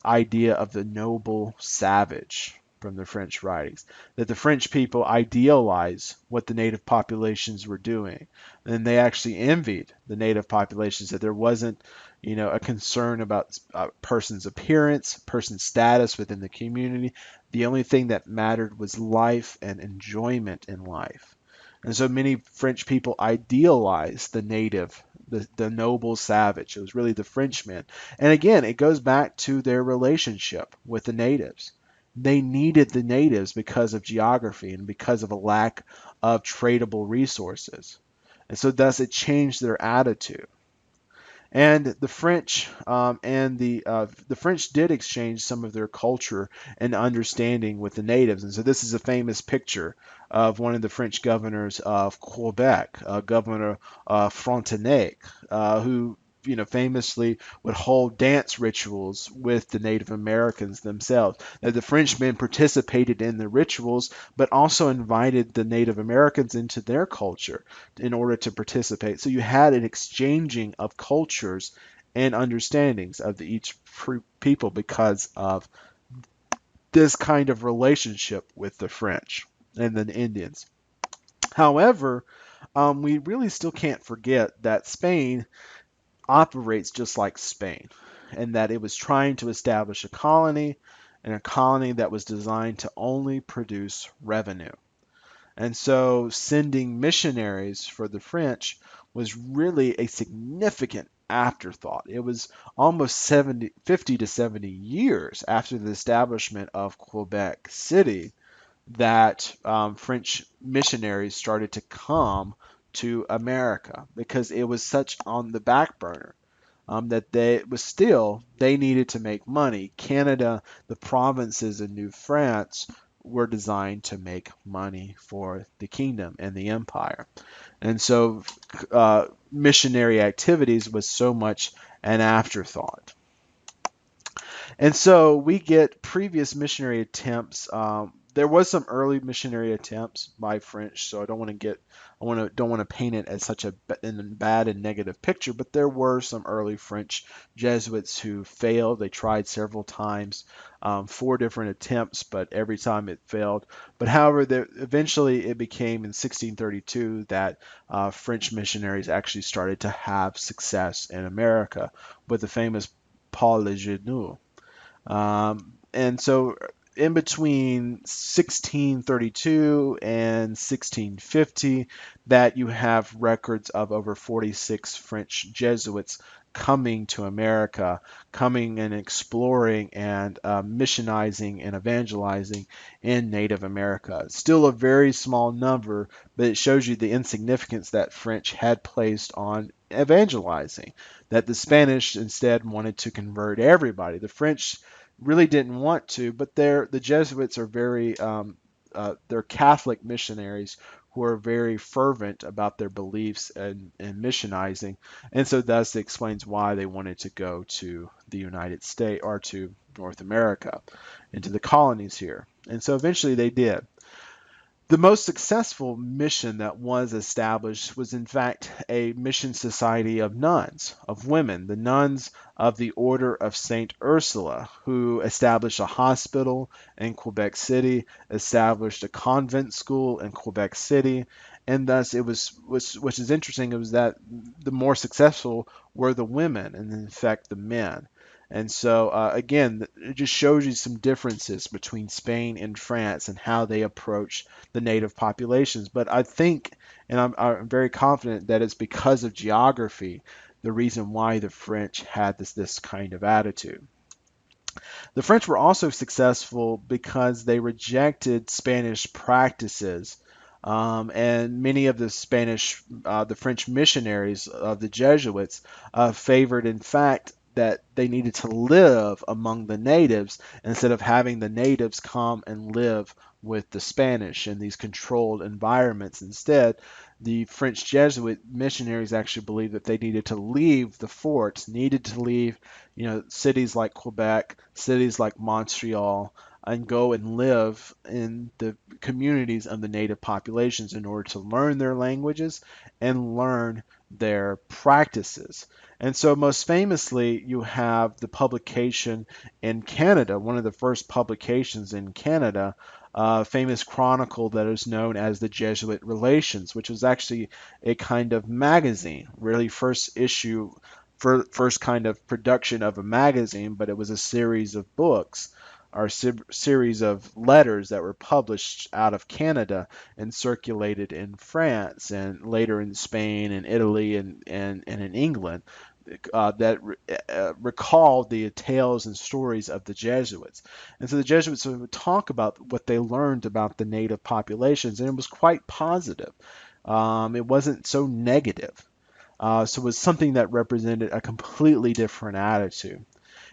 Speaker 1: idea of the noble savage from the French writings, that the French people idealize what the native populations were doing. And they actually envied the native populations, that there wasn't, a concern about a person's appearance, person's status within the community. The only thing that mattered was life and enjoyment in life. And so many French people idealized the native, the noble savage. It was really the Frenchman. And again, it goes back to their relationship with the natives. They needed the natives because of geography and because of a lack of tradable resources. And so thus it changed their attitude. And the French did exchange some of their culture and understanding with the natives. And so this is a famous picture of one of the French governors of Quebec, Governor Frontenac, who famously would hold dance rituals with the Native Americans themselves. Now, the Frenchmen participated in the rituals, but also invited the Native Americans into their culture in order to participate. So you had an exchanging of cultures and understandings of each people because of this kind of relationship with the French and the Indians. However, we really still can't forget that Spain operates just like Spain, and that it was trying to establish a colony, and a colony that was designed to only produce revenue. And so sending missionaries for the French was really a significant afterthought. It was almost 50 to 70 years after the establishment of Quebec City that French missionaries started to come to America because it was such on the back burner that they needed to make money. Canada, the provinces in New France were designed to make money for the kingdom and the empire. And so missionary activities was so much an afterthought. And so we get previous missionary attempts. There was some early missionary attempts by French, so don't want to paint it as such a bad and negative picture. But there were some early French Jesuits who failed. They tried several times, 4 different attempts, but every time it failed. But however, eventually it became in 1632 that French missionaries actually started to have success in America with the famous Paul Le Jeune. And so in between 1632 and 1650, that you have records of over 46 French Jesuits coming to America, coming and exploring and missionizing and evangelizing in Native America. Still a very small number, but it shows you the insignificance that French had placed on evangelizing, that the Spanish instead wanted to convert everybody. The French really didn't want to, but the Jesuits are they're Catholic missionaries who are very fervent about their beliefs and missionizing, and so thus explains why they wanted to go to the United States or to North America, into the colonies here, and so eventually they did. The most successful mission that was established was, in fact, a mission society of nuns, of women, the nuns of the Order of St. Ursula, who established a hospital in Quebec City, established a convent school in Quebec City, and thus which is interesting, it was that the more successful were the women, and in fact the men. And so, again, it just shows you some differences between Spain and France and how they approach the native populations. But I think, and I'm very confident that it's because of geography, the reason why the French had this kind of attitude. The French were also successful because they rejected Spanish practices. And many of the French missionaries of the Jesuits favored, in fact, that they needed to live among the natives instead of having the natives come and live with the Spanish in these controlled environments. Instead, the French Jesuit missionaries actually believed that they needed to leave the forts, needed to leave, cities like Quebec, cities like Montreal, and go and live in the communities of the native populations in order to learn their languages and learn their practices. And so, most famously, you have the publication in Canada, one of the first publications in Canada, famous chronicle that is known as the Jesuit Relations, which was actually a kind of magazine, really first issue, first kind of production of a magazine, but it was a series of books or series of letters that were published out of Canada and circulated in France and later in Spain and Italy and in England, that recalled the tales and stories of the Jesuits. And so the Jesuits would talk about what they learned about the native populations, and it was quite positive. It wasn't so negative. So it was something that represented a completely different attitude.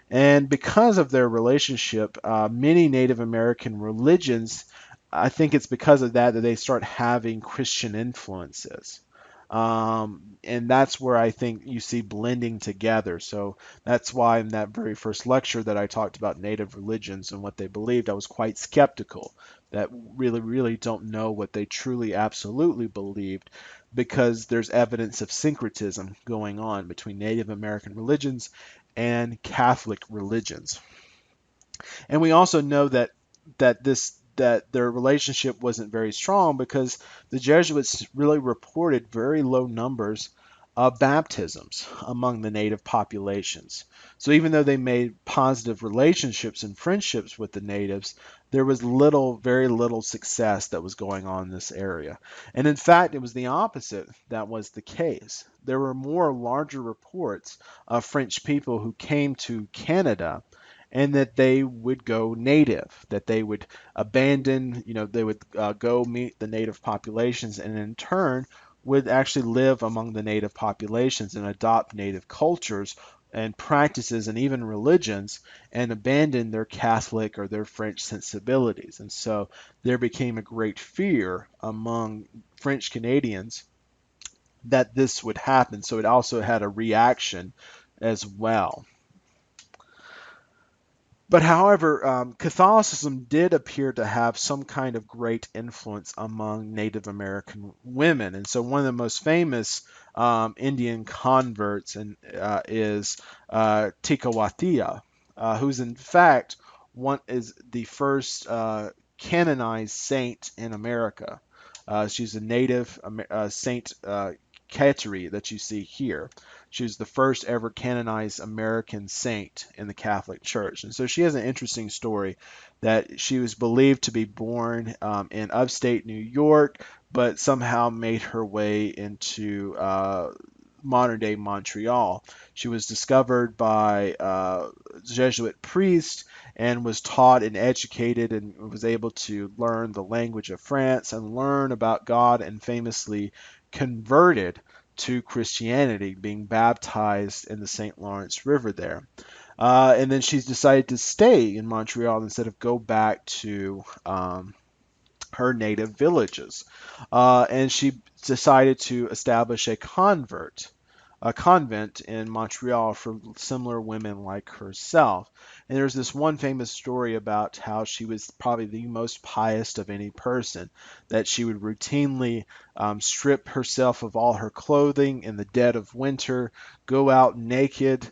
Speaker 1: And because of their relationship, many Native American religions, I think it's because of that they start having Christian influences. And that's where I think you see blending together. So that's why in that very first lecture that I talked about Native religions and what they believed, I was quite skeptical that really don't know what they truly absolutely believed because there's evidence of syncretism going on between Native American religions and Catholic religions. And we also know that their relationship wasn't very strong because the Jesuits really reported very low numbers of baptisms among the native populations. So even though they made positive relationships and friendships with the natives, there was very little success that was going on in this area. And in fact, it was the opposite that was the case. There were more larger reports of French people who came to Canada and that they would go native, that they would abandon, they would go meet the native populations and in turn would actually live among the native populations and adopt native cultures and practices and even religions and abandon their Catholic or their French sensibilities. And so there became a great fear among French Canadians that this would happen. So it also had a reaction as well. But however, Catholicism did appear to have some kind of great influence among Native American women. And so one of the most famous Indian converts is Tikawatia, who's in fact one is the first canonized saint in America. She's a native Saint Kateri that you see here. She was the first ever canonized American saint in the Catholic Church. And so she has an interesting story that she was believed to be born in upstate New York, but somehow made her way into modern day Montreal. She was discovered by Jesuit priest and was taught and educated and was able to learn the language of France and learn about God and famously converted to Christianity, being baptized in the St. Lawrence River there. And then she's decided to stay in Montreal instead of go back to her native villages. And she decided to establish a convent in Montreal for similar women like herself. And there's this one famous story about how she was probably the most pious of any person, that she would routinely strip herself of all her clothing in the dead of winter, go out naked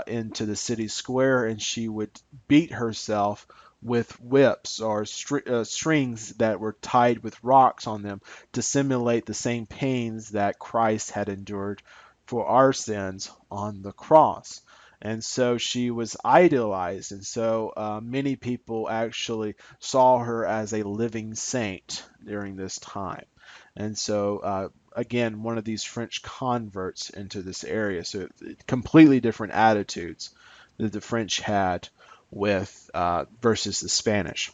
Speaker 1: into the city square, and she would beat herself with whips or strings that were tied with rocks on them to simulate the same pains that Christ had endured for our sins on the cross. And so she was idolized, and so many people actually saw her as a living saint during this time. And so, again, one of these French converts into this area. So, completely different attitudes that the French had with versus the Spanish.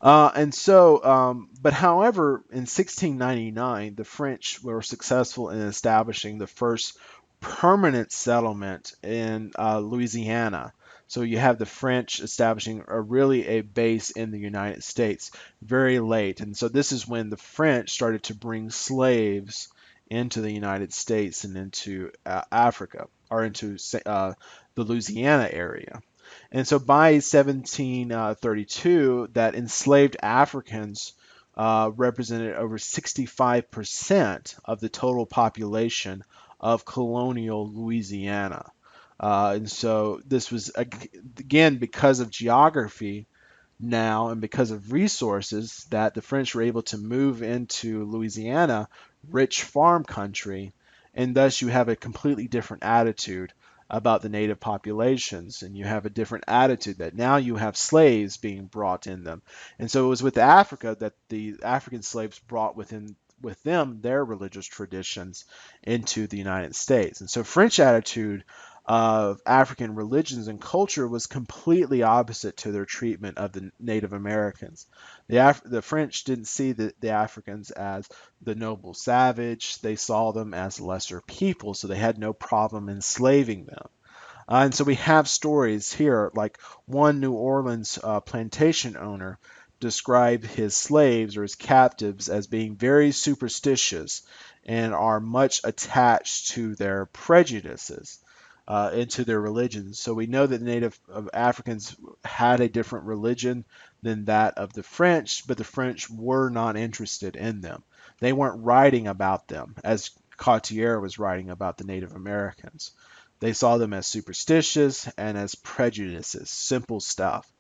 Speaker 1: But however, in 1699, the French were successful in establishing the first permanent settlement in Louisiana. So you have the French establishing a base in the United States very late. And so this is when the French started to bring slaves into the United States and into Africa or into the Louisiana area. And so by 1732, that enslaved Africans represented over 65% of the total population of colonial Louisiana. And so this was, again, because of geography now and because of resources that the French were able to move into Louisiana, rich farm country, and thus you have a completely different attitude about the native populations, and you have a different attitude that now you have slaves being brought in them. And so it was with Africa that the African slaves brought with them their religious traditions into the United States. And so French attitude of African religions and culture was completely opposite to their treatment of the Native Americans. The French didn't see the Africans as the noble savage. They saw them as lesser people, so they had no problem enslaving them. And so we have stories here, like one New Orleans plantation owner described his slaves or his captives as being very superstitious and are much attached to their prejudices and to their religions. So we know that the Native Africans had a different religion than that of the French, but the French were not interested in them. They weren't writing about them as Cottier was writing about the Native Americans. They saw them as superstitious and as prejudices, simple stuff.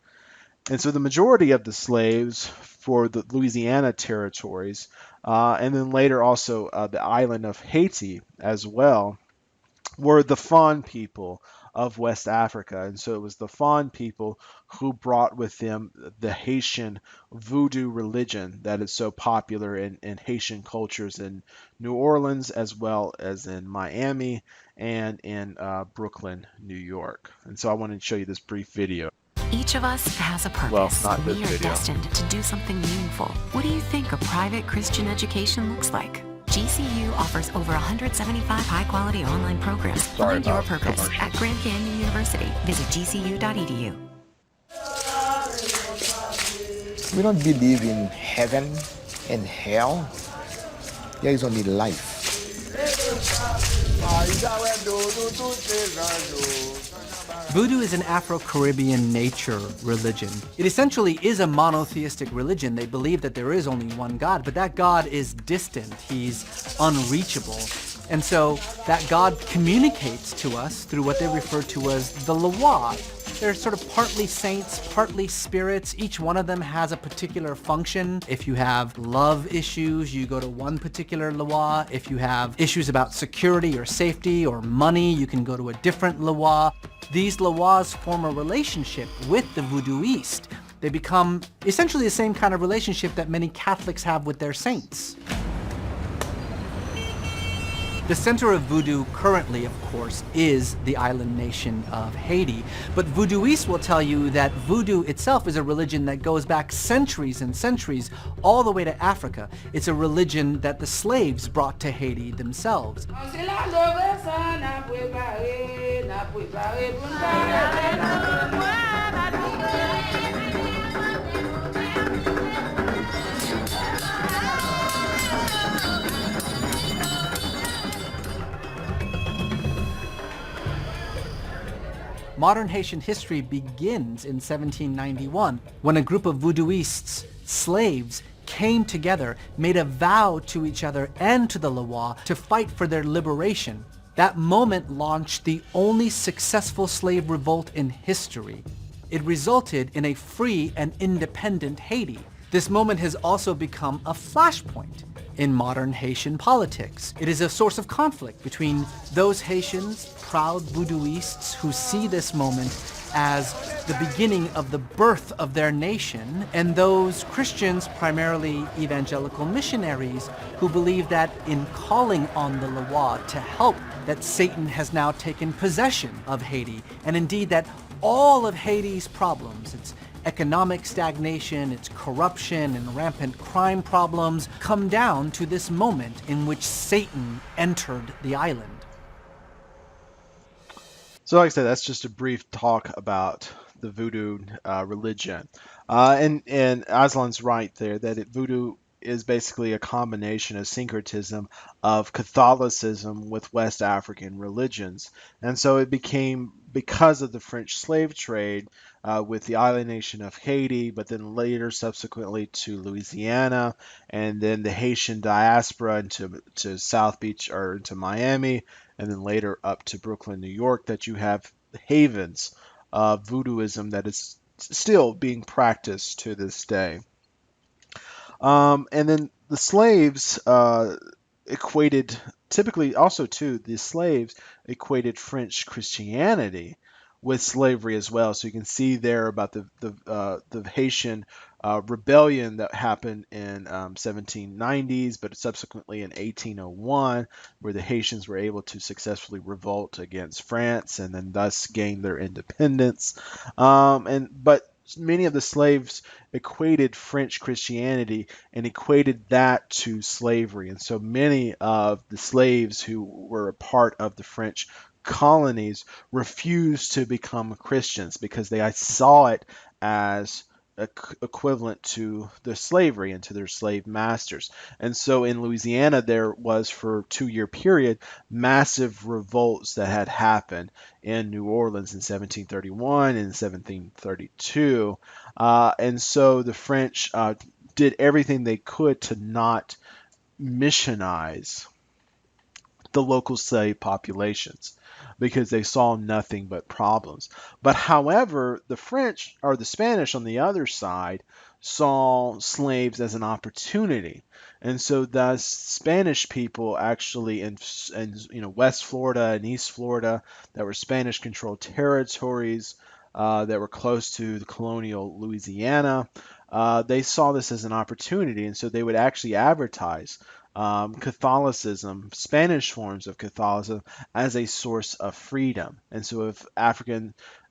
Speaker 1: And so the majority of the slaves for the Louisiana territories, and then later also the island of Haiti as well, were the Fon people of West Africa. And so it was the Fon people who brought with them the Haitian voodoo religion that is so popular in Haitian cultures in New Orleans, as well as in Miami and in Brooklyn, New York. And so I wanted to show you this brief video.
Speaker 2: Each of us has a
Speaker 1: Well,
Speaker 2: purpose.
Speaker 1: not this
Speaker 2: We are
Speaker 1: video.
Speaker 2: destined to do something meaningful. What do you think a private Christian education looks like? GCU offers over 175 high-quality online programs. Find your purpose at Grand Canyon University. Visit gcu.edu.
Speaker 3: We don't believe in heaven and hell. There is only life.
Speaker 4: Voodoo is an Afro-Caribbean nature religion. It essentially is a monotheistic religion. They believe that there is only one God, but that God is distant. He's unreachable. And so that God communicates to us through what they refer to as the Loa. They're sort of partly saints, partly spirits. Each one of them has a particular function. If you have love issues, you go to one particular Loa. If you have issues about security or safety or money, you can go to a different Loa. These Loas form a relationship with the voodooist. They become essentially the same kind of relationship that many Catholics have with their saints. The center of voodoo currently, of course, is the island nation of Haiti. But voodooists will tell you that voodoo itself is a religion that goes back centuries and centuries, all the way to Africa. It's a religion that the slaves brought to Haiti themselves. Modern Haitian history begins in 1791, when a group of voodooists, slaves, came together, made a vow to each other and to the Loa to fight for their liberation. That moment launched the only successful slave revolt in history. It resulted in a free and independent Haiti. This moment has also become a flashpoint in modern Haitian politics. It is a source of conflict between those Haitians, proud voodooists, who see this moment as the beginning of the birth of their nation, and those Christians, primarily evangelical missionaries, who believe that in calling on the Loa to help, that Satan has now taken possession of Haiti, and indeed that all of Haiti's problems, its economic stagnation, its corruption and rampant crime problems, come down to this moment in which Satan entered the island.
Speaker 1: So like I said, that's just a brief talk about the voodoo religion. And Aslan's right there that voodoo is basically a combination of syncretism of Catholicism with West African religions. And so it became, because of the French slave trade with the island nation of Haiti, but then later subsequently to Louisiana, and then the Haitian diaspora to South Beach or into Miami, and then later up to Brooklyn, New York, that you have havens of voodooism that is still being practiced to this day. And then the slaves equated, typically also too, the slaves equated French Christianity with slavery as well. So you can see there about the Haitian rebellion that happened in 1790s, but subsequently in 1801, where the Haitians were able to successfully revolt against France and then thus gain their independence. But many of the slaves equated French Christianity and equated that to slavery, and so many of the slaves who were a part of the French colonies refused to become Christians because they saw it as equivalent to the slavery and to their slave masters. And so in Louisiana, there was for a 2-year period massive revolts that had happened in New Orleans in 1731 and 1732. And so the French did everything they could to not missionize the local slave populations because they saw nothing but problems. But however, the French or the Spanish on the other side saw slaves as an opportunity. And so thus Spanish people actually in West Florida and East Florida that were Spanish controlled territories that were close to the colonial Louisiana, they saw this as an opportunity, and so they would actually advertise Catholicism, Spanish forms of Catholicism, as a source of freedom. And so,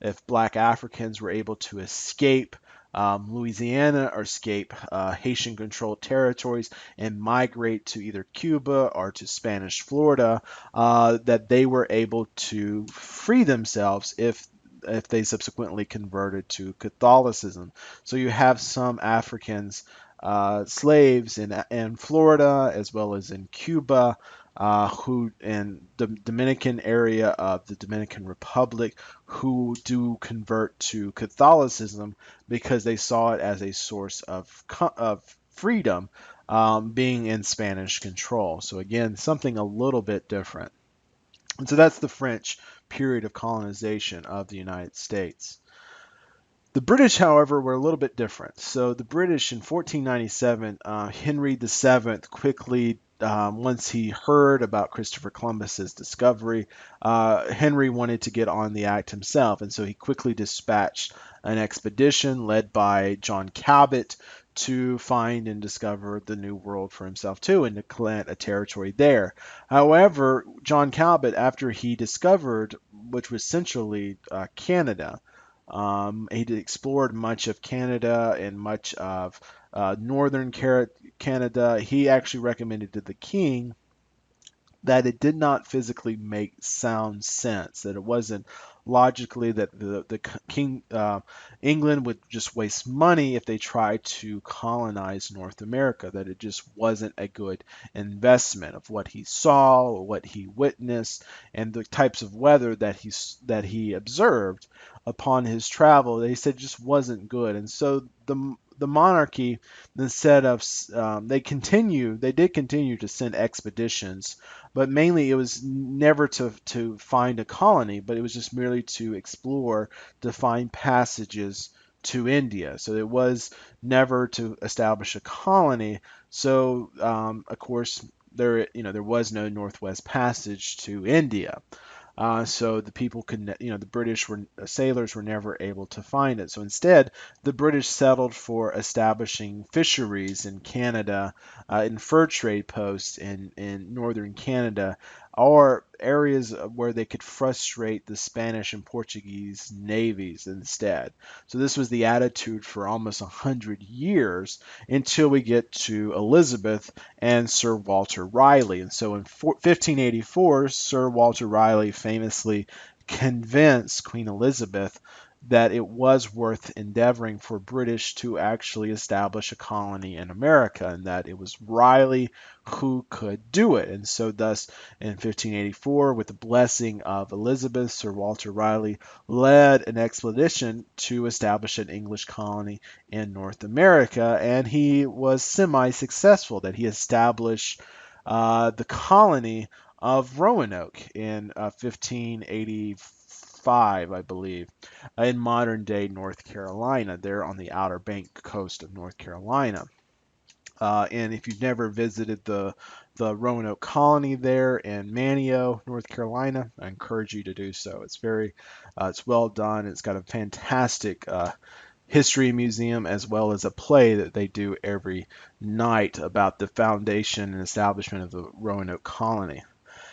Speaker 1: if Black Africans were able to escape Louisiana or escape Haitian-controlled territories and migrate to either Cuba or to Spanish Florida, that they were able to free themselves if they subsequently converted to Catholicism. So you have some Africans, slaves in Florida as well as in Cuba, who in the Dominican area of the Dominican Republic, who do convert to Catholicism because they saw it as a source of freedom, being in Spanish control. So again, something a little bit different. And so that's the French period of colonization of the United States. The British, however, were a little bit different. So the British in 1497, Henry VII quickly, once he heard about Christopher Columbus's discovery, Henry wanted to get on the act himself, and so he quickly dispatched an expedition led by John Cabot to find and discover the New World for himself too, and to plant a territory there. However, John Cabot, after he discovered, which was essentially Canada, he explored much of Canada and much of northern Canada. He actually recommended to the king that it did not physically make sound sense, that it wasn't logically that the king England would just waste money if they tried to colonize North America, that it just wasn't a good investment of what he saw or what he witnessed and the types of weather that he observed upon his travel. They said just wasn't good, and so the monarchy, instead of they did continue to send expeditions, but mainly it was never to find a colony, but it was just merely to explore, to find passages to India. So it was never to establish a colony. So of course there was no Northwest Passage to India. So the people could, the British sailors were never able to find it. So instead, the British settled for establishing fisheries in Canada, and fur trade posts in northern Canada, or areas where they could frustrate the Spanish and Portuguese navies instead. So this was the attitude for almost 100 years until we get to Elizabeth and Sir Walter Raleigh. And so in 1584, Sir Walter Raleigh famously convinced Queen Elizabeth that it was worth endeavoring for British to actually establish a colony in America, and that it was Raleigh who could do it. And so thus in 1584, with the blessing of Elizabeth, Sir Walter Raleigh led an expedition to establish an English colony in North America, and he was semi-successful, that he established the colony of Roanoke in 1585, I believe, in modern day North Carolina, there on the Outer Bank coast of North Carolina. And if you've never visited the Roanoke colony there in Manteo, North Carolina, I encourage you to do so. It's well done. It's got a fantastic history museum, as well as a play that they do every night about the foundation and establishment of the Roanoke colony.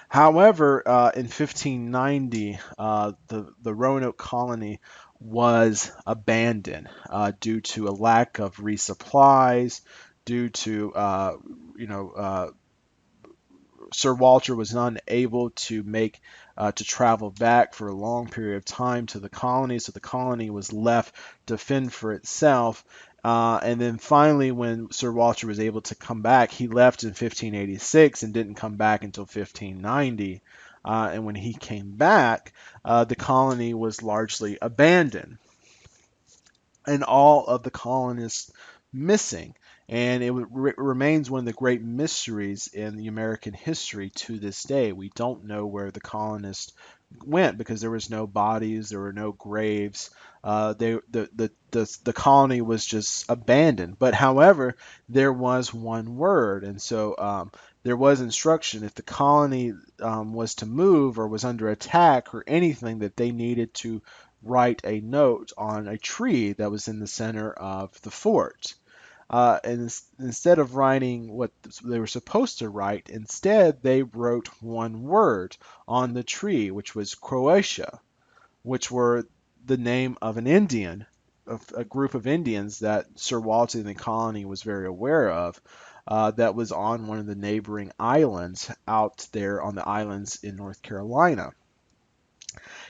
Speaker 1: However, in 1590, the Roanoke colony was abandoned due to a lack of resupplies, due to you know Sir Walter was unable to travel back for a long period of time to the colony, so the colony was left to fend for itself. And then finally, when Sir Walter was able to come back, he left in 1586 and didn't come back until 1590. And when he came back, the colony was largely abandoned and all of the colonists missing. And it remains one of the great mysteries in the American history to this day. We don't know where the colonists went because there was no bodies, there were no graves. The colony was just abandoned. But however, there was one word, and so there was instruction if the colony was to move or was under attack or anything that they needed to write a note on a tree that was in the center of the fort. And instead of writing what they were supposed to write, instead they wrote one word on the tree, which was Croatia, which were the name of an Indian, of a group of Indians that Sir Walter and the colony was very aware of. That was on one of the neighboring islands out there on the islands in North Carolina.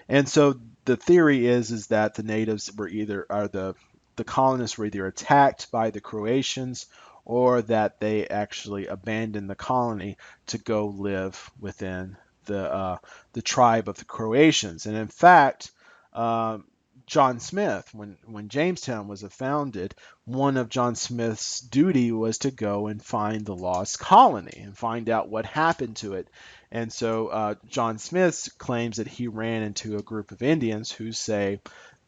Speaker 1: And so the theory is that the natives were either, or the colonists were either attacked by the Croatians or that they actually abandoned the colony to go live within the tribe of the Croatians. And in fact, John Smith, when Jamestown was founded, one of John Smith's duty was to go and find the lost colony and find out what happened to it. And so John Smith claims that he ran into a group of Indians who say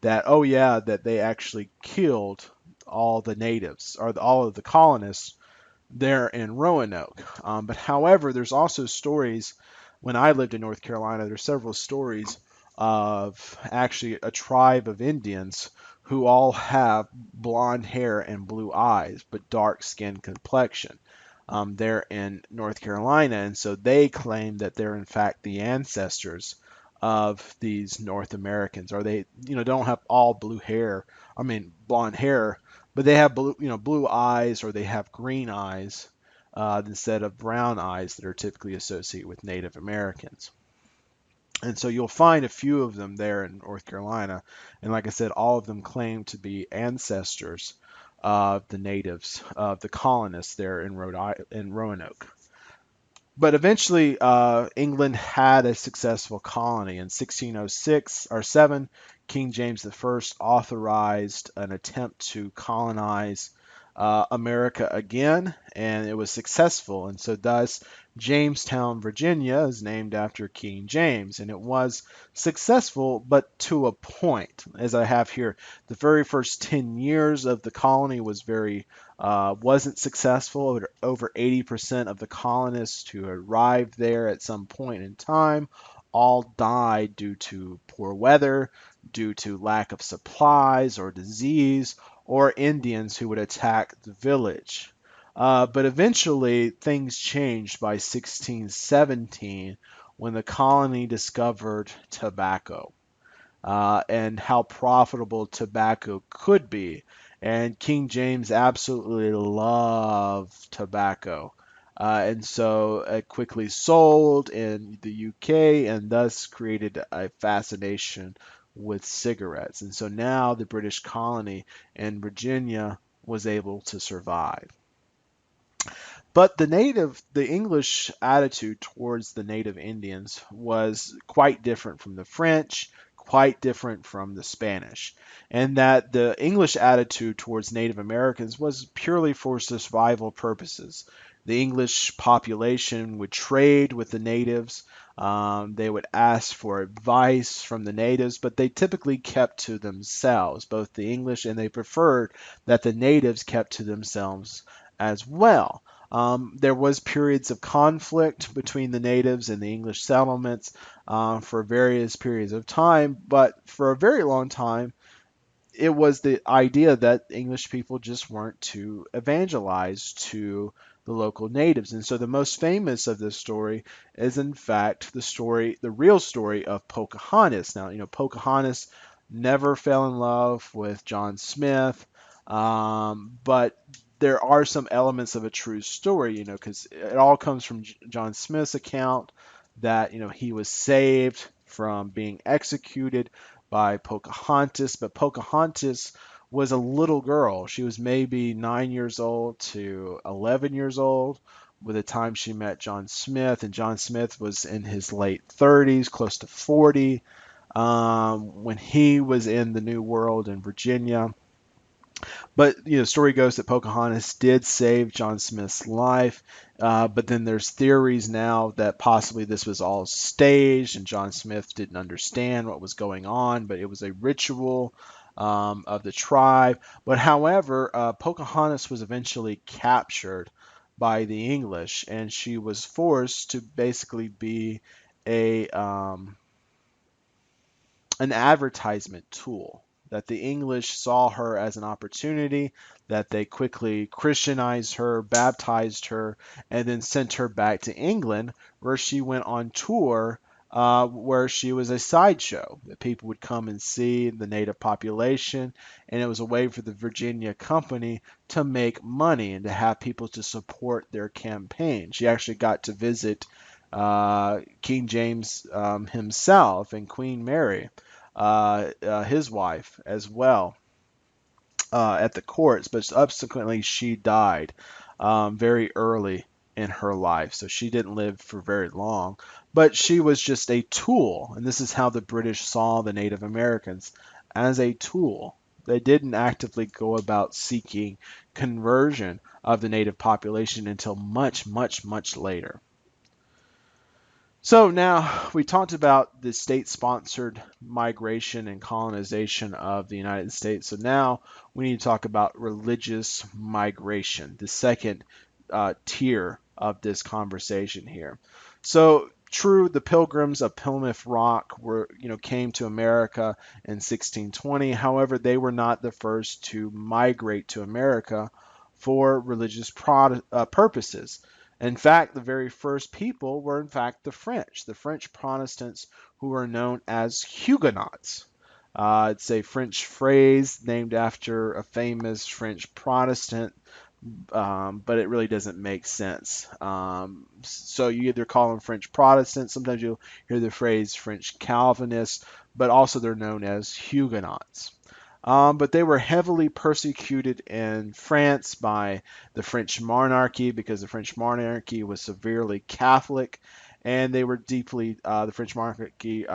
Speaker 1: that, oh yeah, that they actually killed all the natives or all of the colonists there in Roanoke. But however, there's also stories. When I lived in North Carolina, there's several stories of actually a tribe of Indians who all have blonde hair and blue eyes, but dark skin complexion. There in North Carolina, and so they claim that they're in fact the ancestors of these North Americans, or they, don't have all blue hair. I mean, blonde hair, but they have blue eyes, or they have green eyes instead of brown eyes that are typically associated with Native Americans. And so you'll find a few of them there in North Carolina, and like I said, all of them claim to be ancestors of the natives, of the colonists there in Roanoke. But eventually, England had a successful colony. In 1606 or 7, King James I authorized an attempt to colonize America again, and it was successful. And so, thus, Jamestown, Virginia is named after King James, and it was successful, but to a point. As I have here, the very first 10 years of the colony wasn't successful. Over 80% of the colonists who arrived there at some point in time all died due to poor weather, due to lack of supplies or disease, or Indians who would attack the village. But eventually things changed by 1617 when the colony discovered tobacco and how profitable tobacco could be. And King James absolutely loved tobacco. And so it quickly sold in the UK and thus created a fascination with cigarettes. And so now the British colony in Virginia was able to survive. But the English attitude towards the native Indians was quite different from the French, quite different from the Spanish, and that the English attitude towards Native Americans was purely for survival purposes. The English population would trade with the natives. They would ask for advice from the natives, but they typically kept to themselves, both the English, and they preferred that the natives kept to themselves as well. There was periods of conflict between the natives and the English settlements for various periods of time, but for a very long time, it was the idea that English people just weren't to evangelize to the local natives. And so the most famous of this story is, in fact, the real story of Pocahontas. Now, Pocahontas never fell in love with John Smith, but there are some elements of a true story, because it all comes from John Smith's account that, he was saved from being executed by Pocahontas, but Pocahontas was a little girl. She was maybe 9 years old to 11 years old by the time she met John Smith, and John Smith was in his late 30s, close to 40, when he was in the New World in Virginia. But the story goes that Pocahontas did save John Smith's life, but then there's theories now that possibly this was all staged and John Smith didn't understand what was going on, but it was a ritual of the tribe. But however, Pocahontas was eventually captured by the English, and she was forced to basically be a an advertisement tool, that the English saw her as an opportunity, that they quickly Christianized her, baptized her, and then sent her back to England, where she went on tour, where she was a sideshow that people would come and see the native population, and it was a way for the Virginia Company to make money and to have people to support their campaign. She actually got to visit King James himself and Queen Mary, his wife, as well, at the courts, but subsequently she died very early in her life, so she didn't live for very long. But she was just a tool, and this is how the British saw the Native Americans, as a tool. They didn't actively go about seeking conversion of the native population until much, much, much later. So now we talked about the state-sponsored migration and colonization of the United States. So now we need to talk about religious migration, the second tier of this conversation here. So true, the Pilgrims of Plymouth Rock came to America in 1620. However, they were not the first to migrate to America for religious purposes. In fact, the very first people were, in fact, the French Protestants, who are known as Huguenots. It's a French phrase named after a famous French Protestant, but it really doesn't make sense. So you either call them French Protestants, sometimes you'll hear the phrase French Calvinists, but also they're known as Huguenots. But they were heavily persecuted in France by the French monarchy, because the French monarchy was severely Catholic, and they were the French monarchy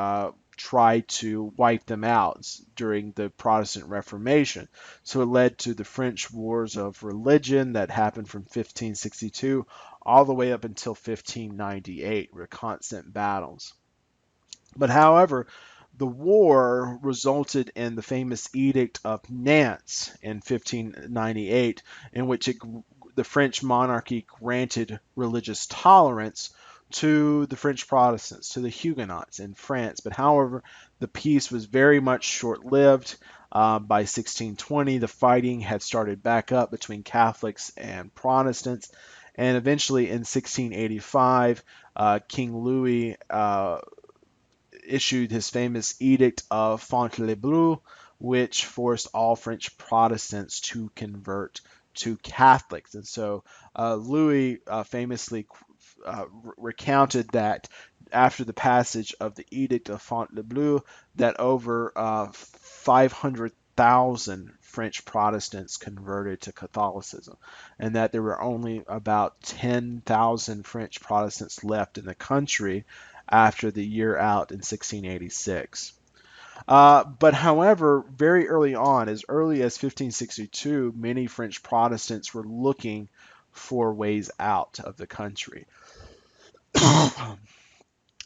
Speaker 1: tried to wipe them out during the Protestant Reformation. So it led to the French Wars of Religion that happened from 1562 all the way up until 1598, were constant battles. But however, the war resulted in the famous Edict of Nantes in 1598, in which the French monarchy granted religious tolerance to the French Protestants, to the Huguenots in France. But however, the peace was very much short-lived. By 1620, the fighting had started back up between Catholics and Protestants. And eventually in 1685, King Louis issued his famous Edict of Fontainebleau, which forced all French Protestants to convert to Catholics. And so Louis famously recounted that after the passage of the Edict of Fontainebleau, that over 500,000 French Protestants converted to Catholicism, and that there were only about 10,000 French Protestants left in the country after the year out in 1686. But however, very early on, as early as 1562, many French Protestants were looking for ways out of the country.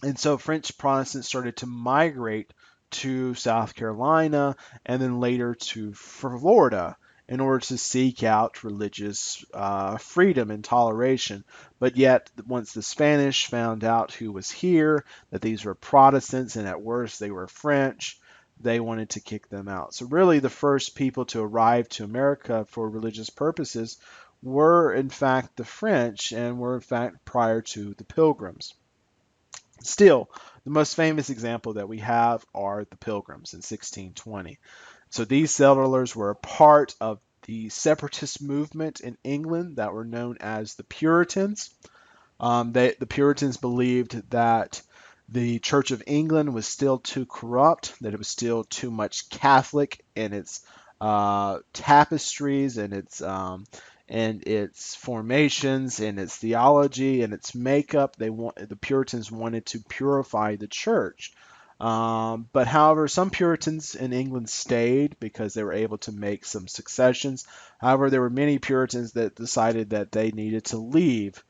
Speaker 1: And so French Protestants started to migrate to South Carolina and then later to Florida in order to seek out religious freedom and toleration. But yet, once the Spanish found out who was here, that these were Protestants and at worst they were French, they wanted to kick them out. So really the first people to arrive to America for religious purposes were in fact the French, and were in fact prior to the Pilgrims. Still, the most famous example that we have are the Pilgrims in 1620. So these settlers were a part of the separatist movement in England that were known as the Puritans. The Puritans believed that the Church of England was still too corrupt, that it was still too much Catholic in its tapestries and its formations and its theology and its makeup. The Puritans wanted to purify the church. But however, some Puritans in England stayed because they were able to make some successions. However, there were many Puritans that decided that they needed to leave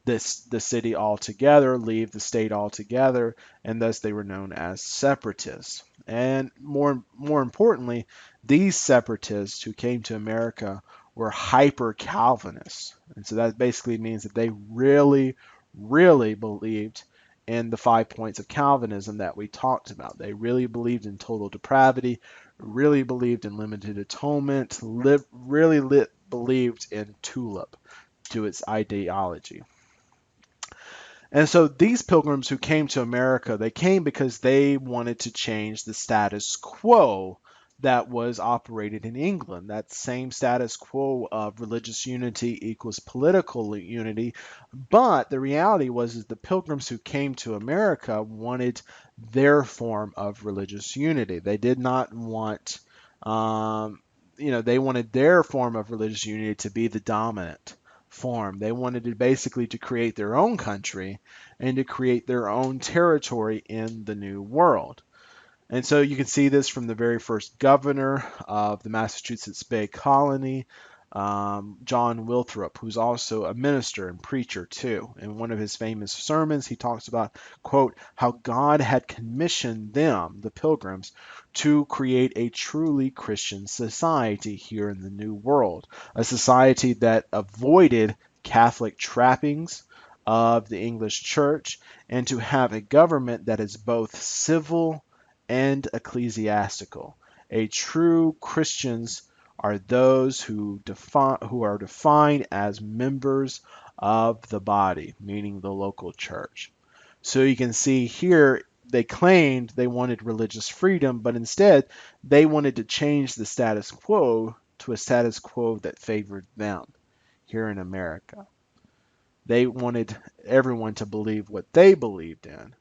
Speaker 1: the city altogether, leave the state altogether, and thus they were known as separatists. And more importantly, these separatists who came to America were hyper Calvinists, and so that basically means that they really believed in the 5 points of Calvinism that we talked about. They really believed in total depravity, really believed in limited atonement, believed in tulip to its ideology. And so these pilgrims who came to America, they came because they wanted to change the status quo that was operated in England. That same status quo of religious unity equals political unity. But the reality was is the pilgrims who came to America wanted their form of religious unity. They did not want, they wanted their form of religious unity to be the dominant form. They wanted to basically to create their own country and to create their own territory in the New World. And so you can see this from the very first governor of the Massachusetts Bay Colony, John Winthrop, who's also a minister and preacher too. In one of his famous sermons, he talks about, quote, how God had commissioned them, the pilgrims, to create a truly Christian society here in the New World, a society that avoided Catholic trappings of the English Church, and to have a government that is both civil and ecclesiastical. A true Christians are those who are defined as members of the body, meaning the local church. So you can see here they claimed they wanted religious freedom, but instead they wanted to change the status quo to a status quo that favored them here in America. They wanted everyone to believe what they believed in.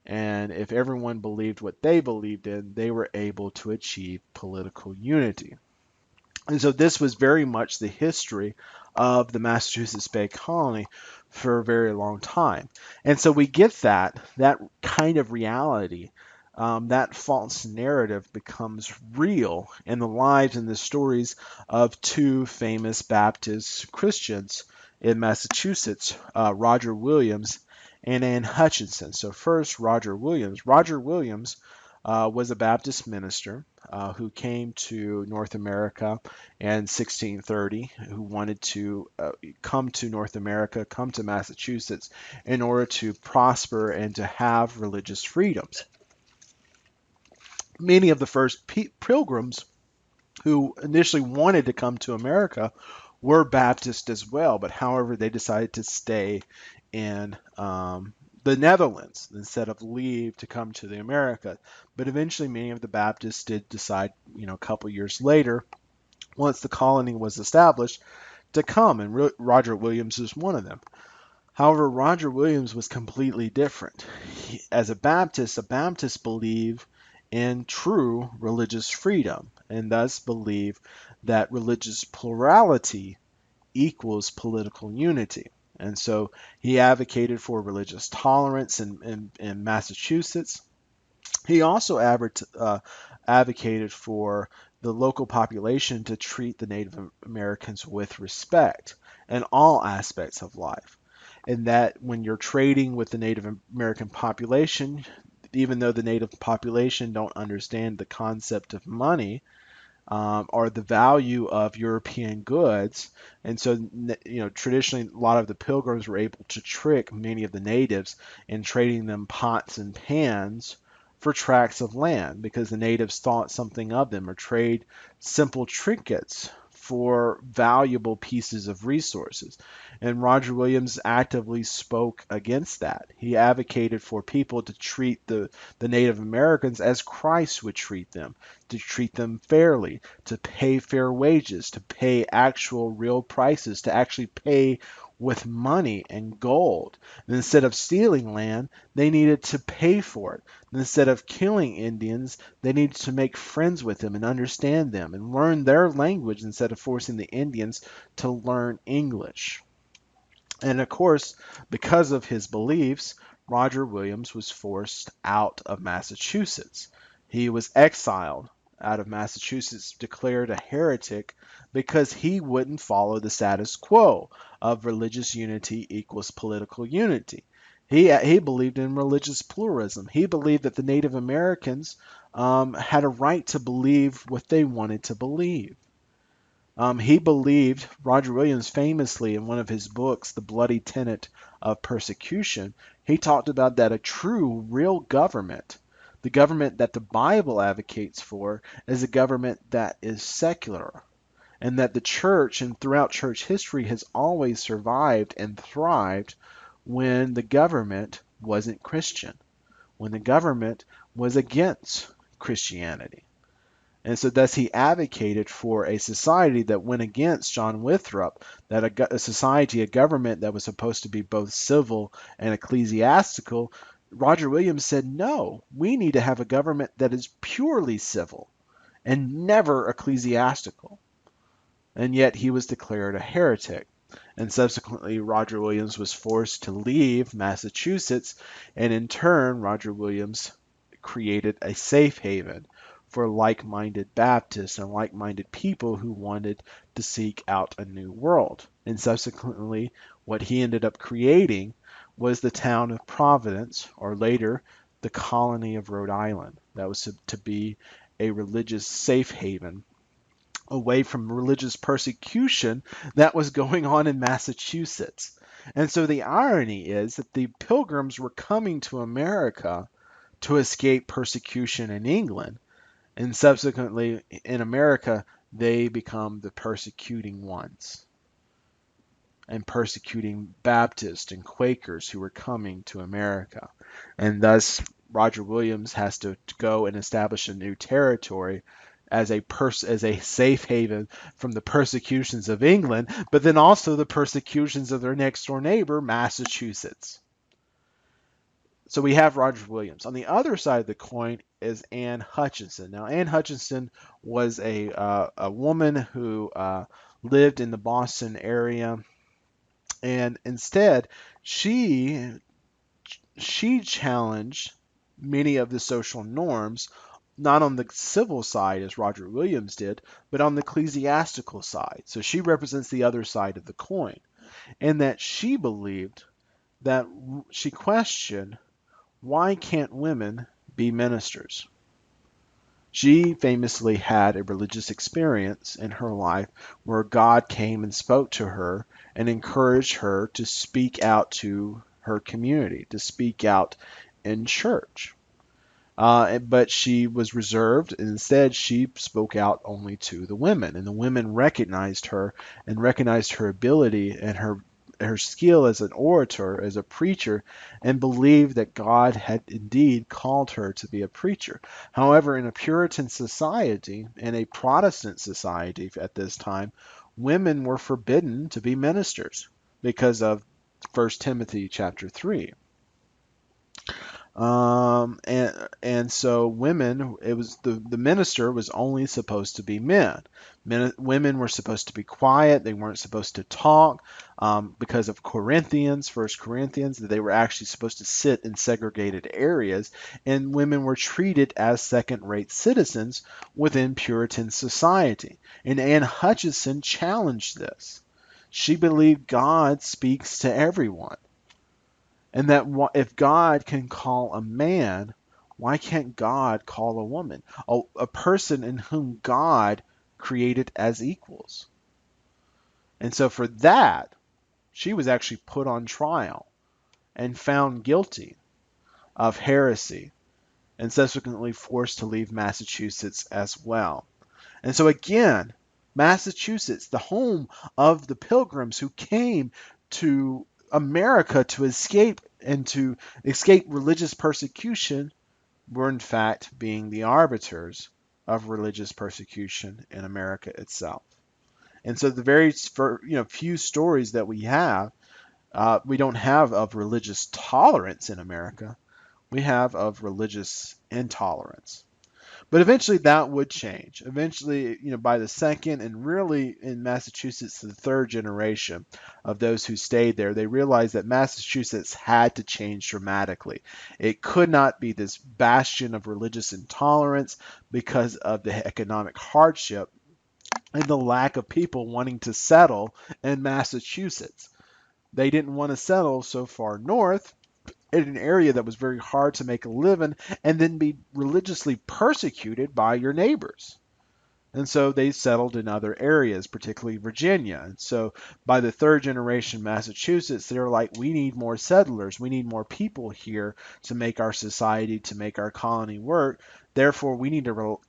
Speaker 1: And if everyone believed what they believed in, they were able to achieve political unity. And so this was very much the history of the Massachusetts Bay Colony for a very long time. And so we get that kind of reality, that false narrative becomes real in the lives and the stories of two famous Baptist Christians in Massachusetts, Roger Williams and Anne Hutchinson. So first, Roger Williams. Roger Williams was a Baptist minister who came to North America in 1630, who wanted to come to North America, come to Massachusetts in order to prosper and to have religious freedoms. Many of the first pilgrims who initially wanted to come to America were Baptist as well, but however, they decided to stay in the Netherlands instead of leave to come to the America. But eventually, many of the Baptists did decide, a couple years later, once the colony was established, to come, and Roger Williams is one of them. However, Roger Williams was completely different. As a Baptist believe in true religious freedom, and thus believe that religious plurality equals political unity. And so he advocated for religious tolerance in Massachusetts. He also advocated for the local population to treat the Native Americans with respect in all aspects of life. And that when you're trading with the Native American population, even though the Native population don't understand the concept of money, or the value of European goods. And so, traditionally, a lot of the pilgrims were able to trick many of the natives in trading them pots and pans for tracts of land because the natives thought something of them, or trade simple trinkets for valuable pieces of resources. And Roger Williams actively spoke against that. He advocated for people to treat the Native Americans as Christ would treat them, to treat them fairly, to pay fair wages, to pay actual real prices, to actually pay with money and gold. And instead of stealing land, they needed to pay for it. And instead of killing Indians, they needed to make friends with them and understand them and learn their language instead of forcing the Indians to learn English. And of course, because of his beliefs, Roger Williams was forced out of Massachusetts. He was exiled out of Massachusetts, declared a heretic because he wouldn't follow the status quo of religious unity equals political unity. He believed in religious pluralism. He believed that the Native Americans had a right to believe what they wanted to believe. He believed, Roger Williams famously in one of his books, The Bloody Tenet of Persecution, he talked about that a true, real government, the government that the Bible advocates for, is a government that is secular, and that the church and throughout church history has always survived and thrived when the government wasn't Christian, when the government was against Christianity. And so thus he advocated for a society that went against John Winthrop, that a society, a government that was supposed to be both civil and ecclesiastical. Roger Williams said, no, we need to have a government that is purely civil and never ecclesiastical. And yet he was declared a heretic. And subsequently, Roger Williams was forced to leave Massachusetts, and in turn, Roger Williams created a safe haven for like-minded Baptists and like-minded people who wanted to seek out a new world. And subsequently, what he ended up creating was the town of Providence, or later, the colony of Rhode Island. That was to be a religious safe haven away from religious persecution that was going on in Massachusetts. And so the irony is that the Pilgrims were coming to America to escape persecution in England, and subsequently in America, they become the persecuting ones and persecuting Baptists and Quakers who were coming to America. And thus, Roger Williams has to go and establish a new territory as a safe haven from the persecutions of England, but then also the persecutions of their next door neighbor, Massachusetts. So we have Roger Williams. On the other side of the coin is Anne Hutchinson. Now, Anne Hutchinson was a woman who lived in the Boston area, and instead she challenged many of the social norms, not on the civil side as Roger Williams did, but on the ecclesiastical side. So she represents the other side of the coin, and that she believed that she questioned, why can't women be ministers? She famously had a religious experience in her life where God came and spoke to her and encouraged her to speak out to her community, to speak out in church. But she was reserved, and instead she spoke out only to the women, and the women recognized her and recognized her ability and her skill as an orator, as a preacher, and believed that God had indeed called her to be a preacher. However, in a Puritan society, in a Protestant society at this time, women were forbidden to be ministers because of 1 Timothy chapter 3. And so women, it was the minister was only supposed to be men. Women were supposed to be quiet. They weren't supposed to talk because of Corinthians, 1 Corinthians, that they were actually supposed to sit in segregated areas, and women were treated as second-rate citizens within Puritan society. And Anne Hutchinson challenged this. She believed God speaks to everyone. And that if God can call a man, why can't God call a woman? A person in whom God created as equals. And so for that, she was actually put on trial and found guilty of heresy and subsequently forced to leave Massachusetts as well. And so again, Massachusetts, the home of the Pilgrims who came to America to escape religious persecution, were in fact being the arbiters of religious persecution in America itself. And so the very few stories that we don't have of religious tolerance in America. We have of religious intolerance. But eventually that would change. Eventually, by the second and really in Massachusetts, the third generation of those who stayed there, they realized that Massachusetts had to change dramatically. It could not be this bastion of religious intolerance because of the economic hardship and the lack of people wanting to settle in Massachusetts. They didn't want to settle so far north in an area that was very hard to make a living and then be religiously persecuted by your neighbors. And so they settled in other areas, particularly Virginia. And so by the third generation Massachusetts, they were like, we need more settlers. We need more people here to make our society, to make our colony work. Therefore, we need to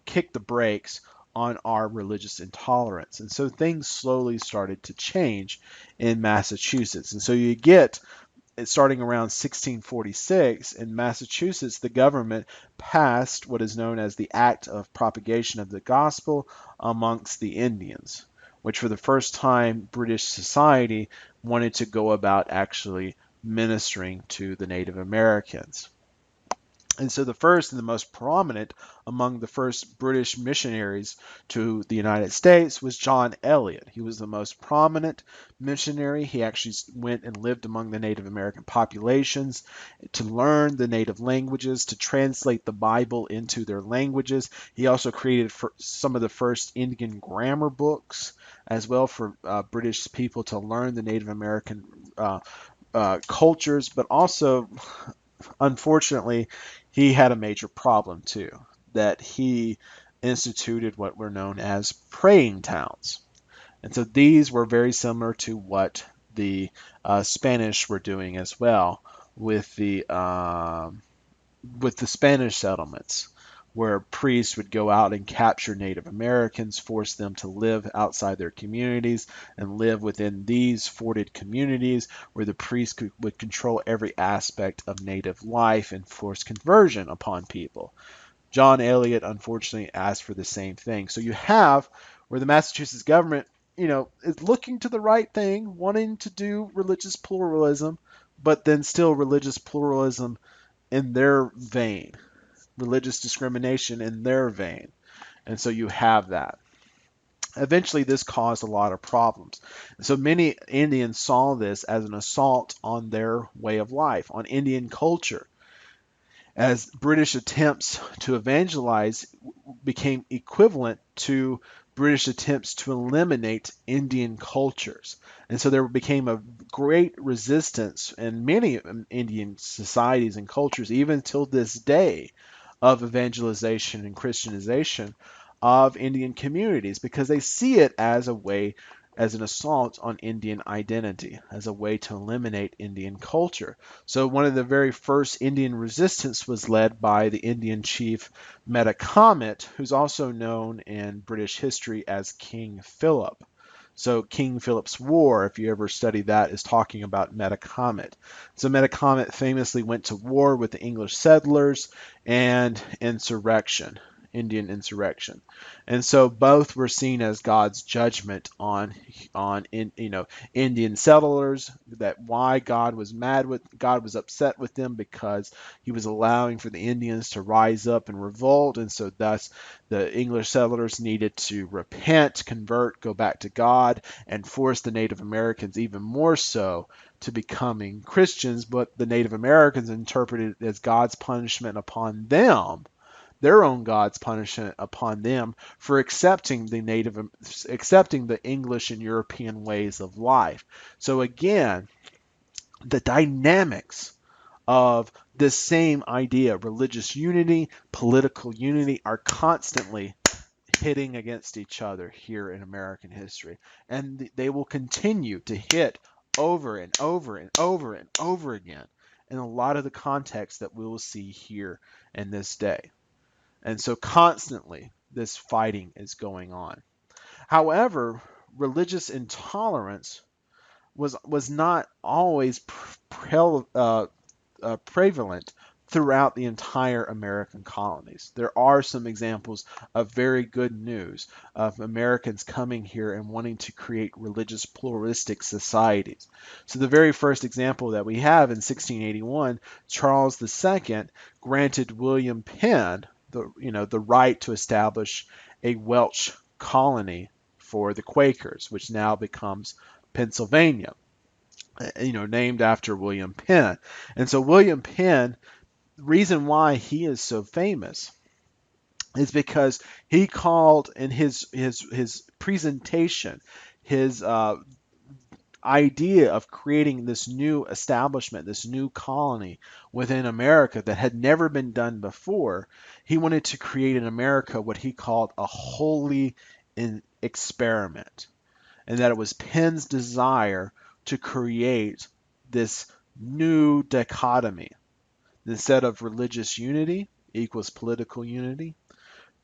Speaker 1: kick the brakes on our religious intolerance. And so things slowly started to change in Massachusetts. And so you get starting around 1646 in Massachusetts, the government passed what is known as the Act of Propagation of the Gospel amongst the Indians, which for the first time British society wanted to go about actually ministering to the Native Americans. And so the first and the most prominent among the first British missionaries to the United States was John Eliot. He was the most prominent missionary. He actually went and lived among the Native American populations to learn the native languages, to translate the Bible into their languages. He also created some of the first Indian grammar books as well for British people to learn the Native American cultures, but also unfortunately, he had a major problem too, that he instituted what were known as praying towns. And so these were very similar to what the Spanish were doing as well with the Spanish settlements, where priests would go out and capture Native Americans, force them to live outside their communities, and live within these forted communities where the priests would control every aspect of Native life and force conversion upon people. John Eliot, unfortunately, asked for the same thing. So you have where the Massachusetts government, is looking to the right thing, wanting to do religious pluralism, but then still religious pluralism in their vein, religious discrimination in their vein. And so you have that. Eventually, this caused a lot of problems. So many Indians saw this as an assault on their way of life, on Indian culture, as British attempts to evangelize became equivalent to British attempts to eliminate Indian cultures. And so there became a great resistance in many Indian societies and cultures, even till this day, of evangelization and Christianization of Indian communities because they see it as a way, as an assault on Indian identity, as a way to eliminate Indian culture. So one of the very first Indian resistance was led by the Indian chief Metacomet, who's also known in British history as King Philip. So King Philip's War, if you ever study that, is talking about Metacomet. So Metacomet famously went to war with the English settlers and Indian insurrection. And so both were seen as God's judgment on Indian settlers, that why God was upset with them because he was allowing for the Indians to rise up and revolt, and so thus the English settlers needed to repent, convert, go back to God, and force the Native Americans even more so to becoming Christians, but the Native Americans interpreted it as God's punishment upon them, their own God's punishment upon them for accepting the English and European ways of life. So again, the dynamics of this same idea, religious unity, political unity, are constantly hitting against each other here in American history. And they will continue to hit over and over and over and over again. in a lot of the context that we will see here in this day. And so constantly this fighting is going on. However, religious intolerance was not always prevalent throughout the entire American colonies. There are some examples of very good news of Americans coming here and wanting to create religious pluralistic societies. So the very first example that we have in 1681, Charles II granted William Penn the right to establish a Welsh colony for the Quakers, which now becomes Pennsylvania, named after William Penn. And so William Penn, the reason why he is so famous is because he called in his presentation, his idea of creating this new establishment, this new colony within America that had never been done before. He wanted to create in America what he called a holy experiment, and that it was Penn's desire to create this new dichotomy. Instead of religious unity equals political unity,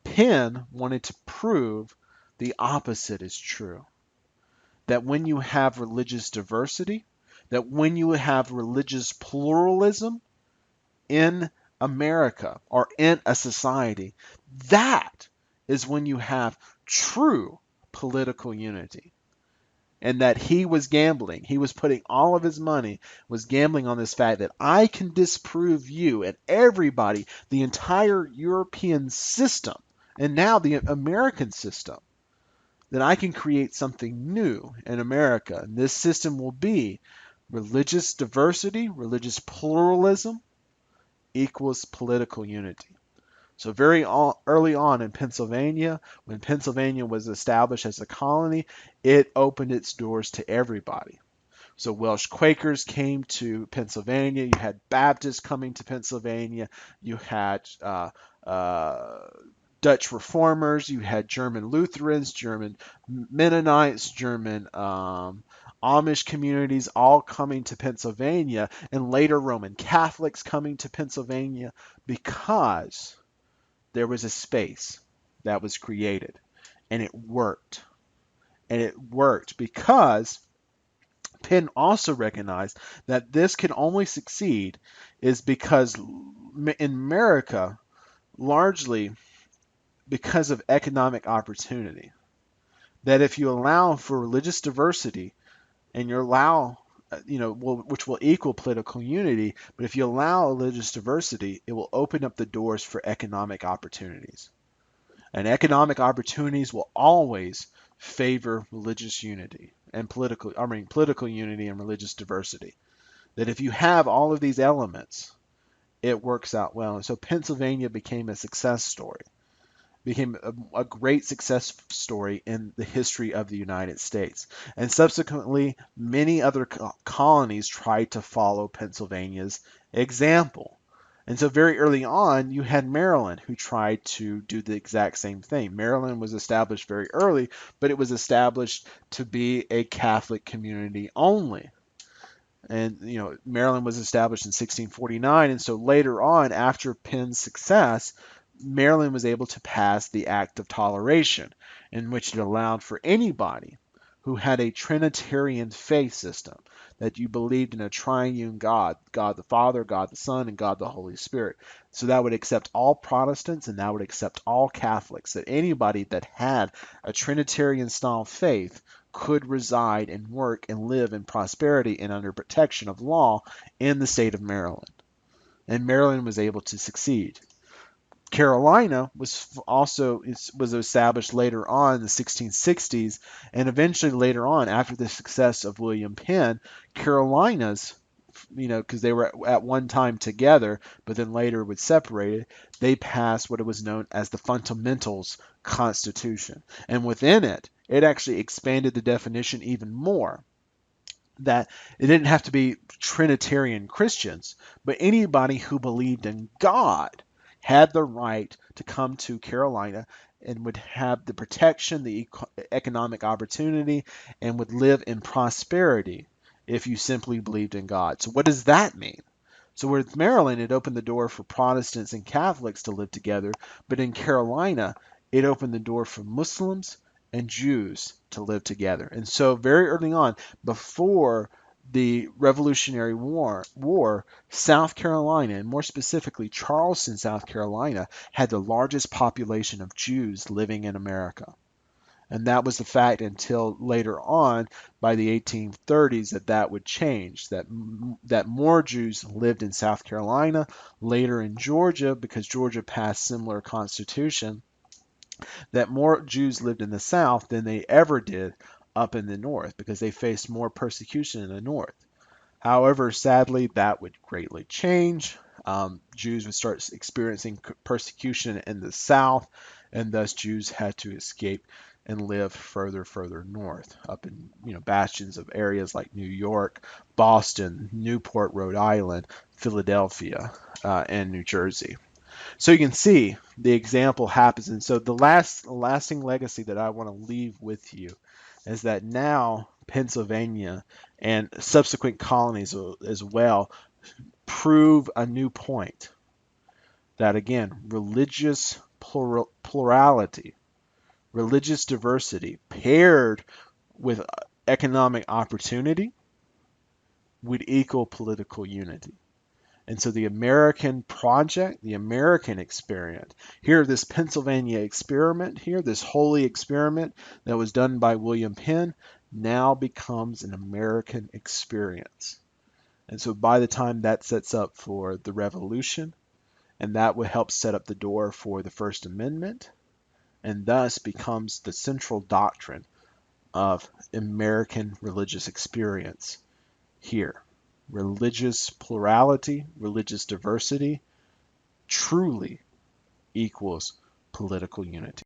Speaker 1: Penn wanted to prove the opposite is true. That when you have religious diversity, that when you have religious pluralism in America or in a society, that is when you have true political unity. And that he was gambling. He was putting all of his money, was gambling on this fact that I can disprove you and everybody, the entire European system, and now the American system, that I can create something new in America. And this system will be religious diversity, religious pluralism equals political unity. So very early on in Pennsylvania, when Pennsylvania was established as a colony, it opened its doors to everybody. So Welsh Quakers came to Pennsylvania. You had Baptists coming to Pennsylvania. You had Dutch reformers. You had German Lutherans, German Mennonites, German Amish communities all coming to Pennsylvania, and later Roman Catholics coming to Pennsylvania because there was a space that was created, and it worked. And it worked because Penn also recognized that this can only succeed is because in America, largely because of economic opportunity. That if you allow for religious diversity and you allow, which will equal political unity, but if you allow religious diversity, it will open up the doors for economic opportunities. And economic opportunities will always favor religious unity and political unity and religious diversity. That if you have all of these elements, it works out well. And so Pennsylvania became a success story, became a great success story in the history of the United States. And subsequently, many other colonies tried to follow Pennsylvania's example. And so very early on, you had Maryland who tried to do the exact same thing. Maryland was established very early, but it was established to be a Catholic community only. And Maryland was established in 1649, and so later on, after Penn's success, Maryland was able to pass the Act of Toleration, in which it allowed for anybody who had a Trinitarian faith system, that you believed in a triune God, God the Father, God the Son, and God the Holy Spirit. So that would accept all Protestants and that would accept all Catholics, that anybody that had a Trinitarian style faith could reside and work and live in prosperity and under protection of law in the state of Maryland. And Maryland was able to succeed. Carolina was established later on in the 1660s, and eventually later on, after the success of William Penn, Carolinas, because they were at one time together, but then later would separate, they passed what was known as the Fundamentals Constitution. And within it, it actually expanded the definition even more. That it didn't have to be Trinitarian Christians, but anybody who believed in God had the right to come to Carolina and would have the protection, the economic opportunity, and would live in prosperity if you simply believed in God. So what does that mean? So with Maryland, it opened the door for Protestants and Catholics to live together, but in Carolina, it opened the door for Muslims and Jews to live together. And so very early on, before the Revolutionary War, South Carolina, and more specifically Charleston, South Carolina, had the largest population of Jews living in America. And that was the fact until later on, by the 1830s, that would change, that more Jews lived in South Carolina, later in Georgia, because Georgia passed similar constitution, that more Jews lived in the South than they ever did up in the North, because they faced more persecution in the North. However, sadly, that would greatly change. Jews would start experiencing persecution in the South, and thus Jews had to escape and live further north, up in bastions of areas like New York, Boston, Newport, Rhode Island, Philadelphia, and New Jersey. So you can see the example happens, and so the lasting legacy that I want to leave with you is that now Pennsylvania and subsequent colonies as well prove a new point, that again, religious plurality, religious diversity paired with economic opportunity would equal political unity. And so the American project, the American experiment, here, this Pennsylvania experiment here, this holy experiment that was done by William Penn, now becomes an American experience. And so by the time that sets up for the Revolution, and that will help set up the door for the First Amendment, and thus becomes the central doctrine of American religious experience here. Religious plurality, religious diversity truly equals political unity.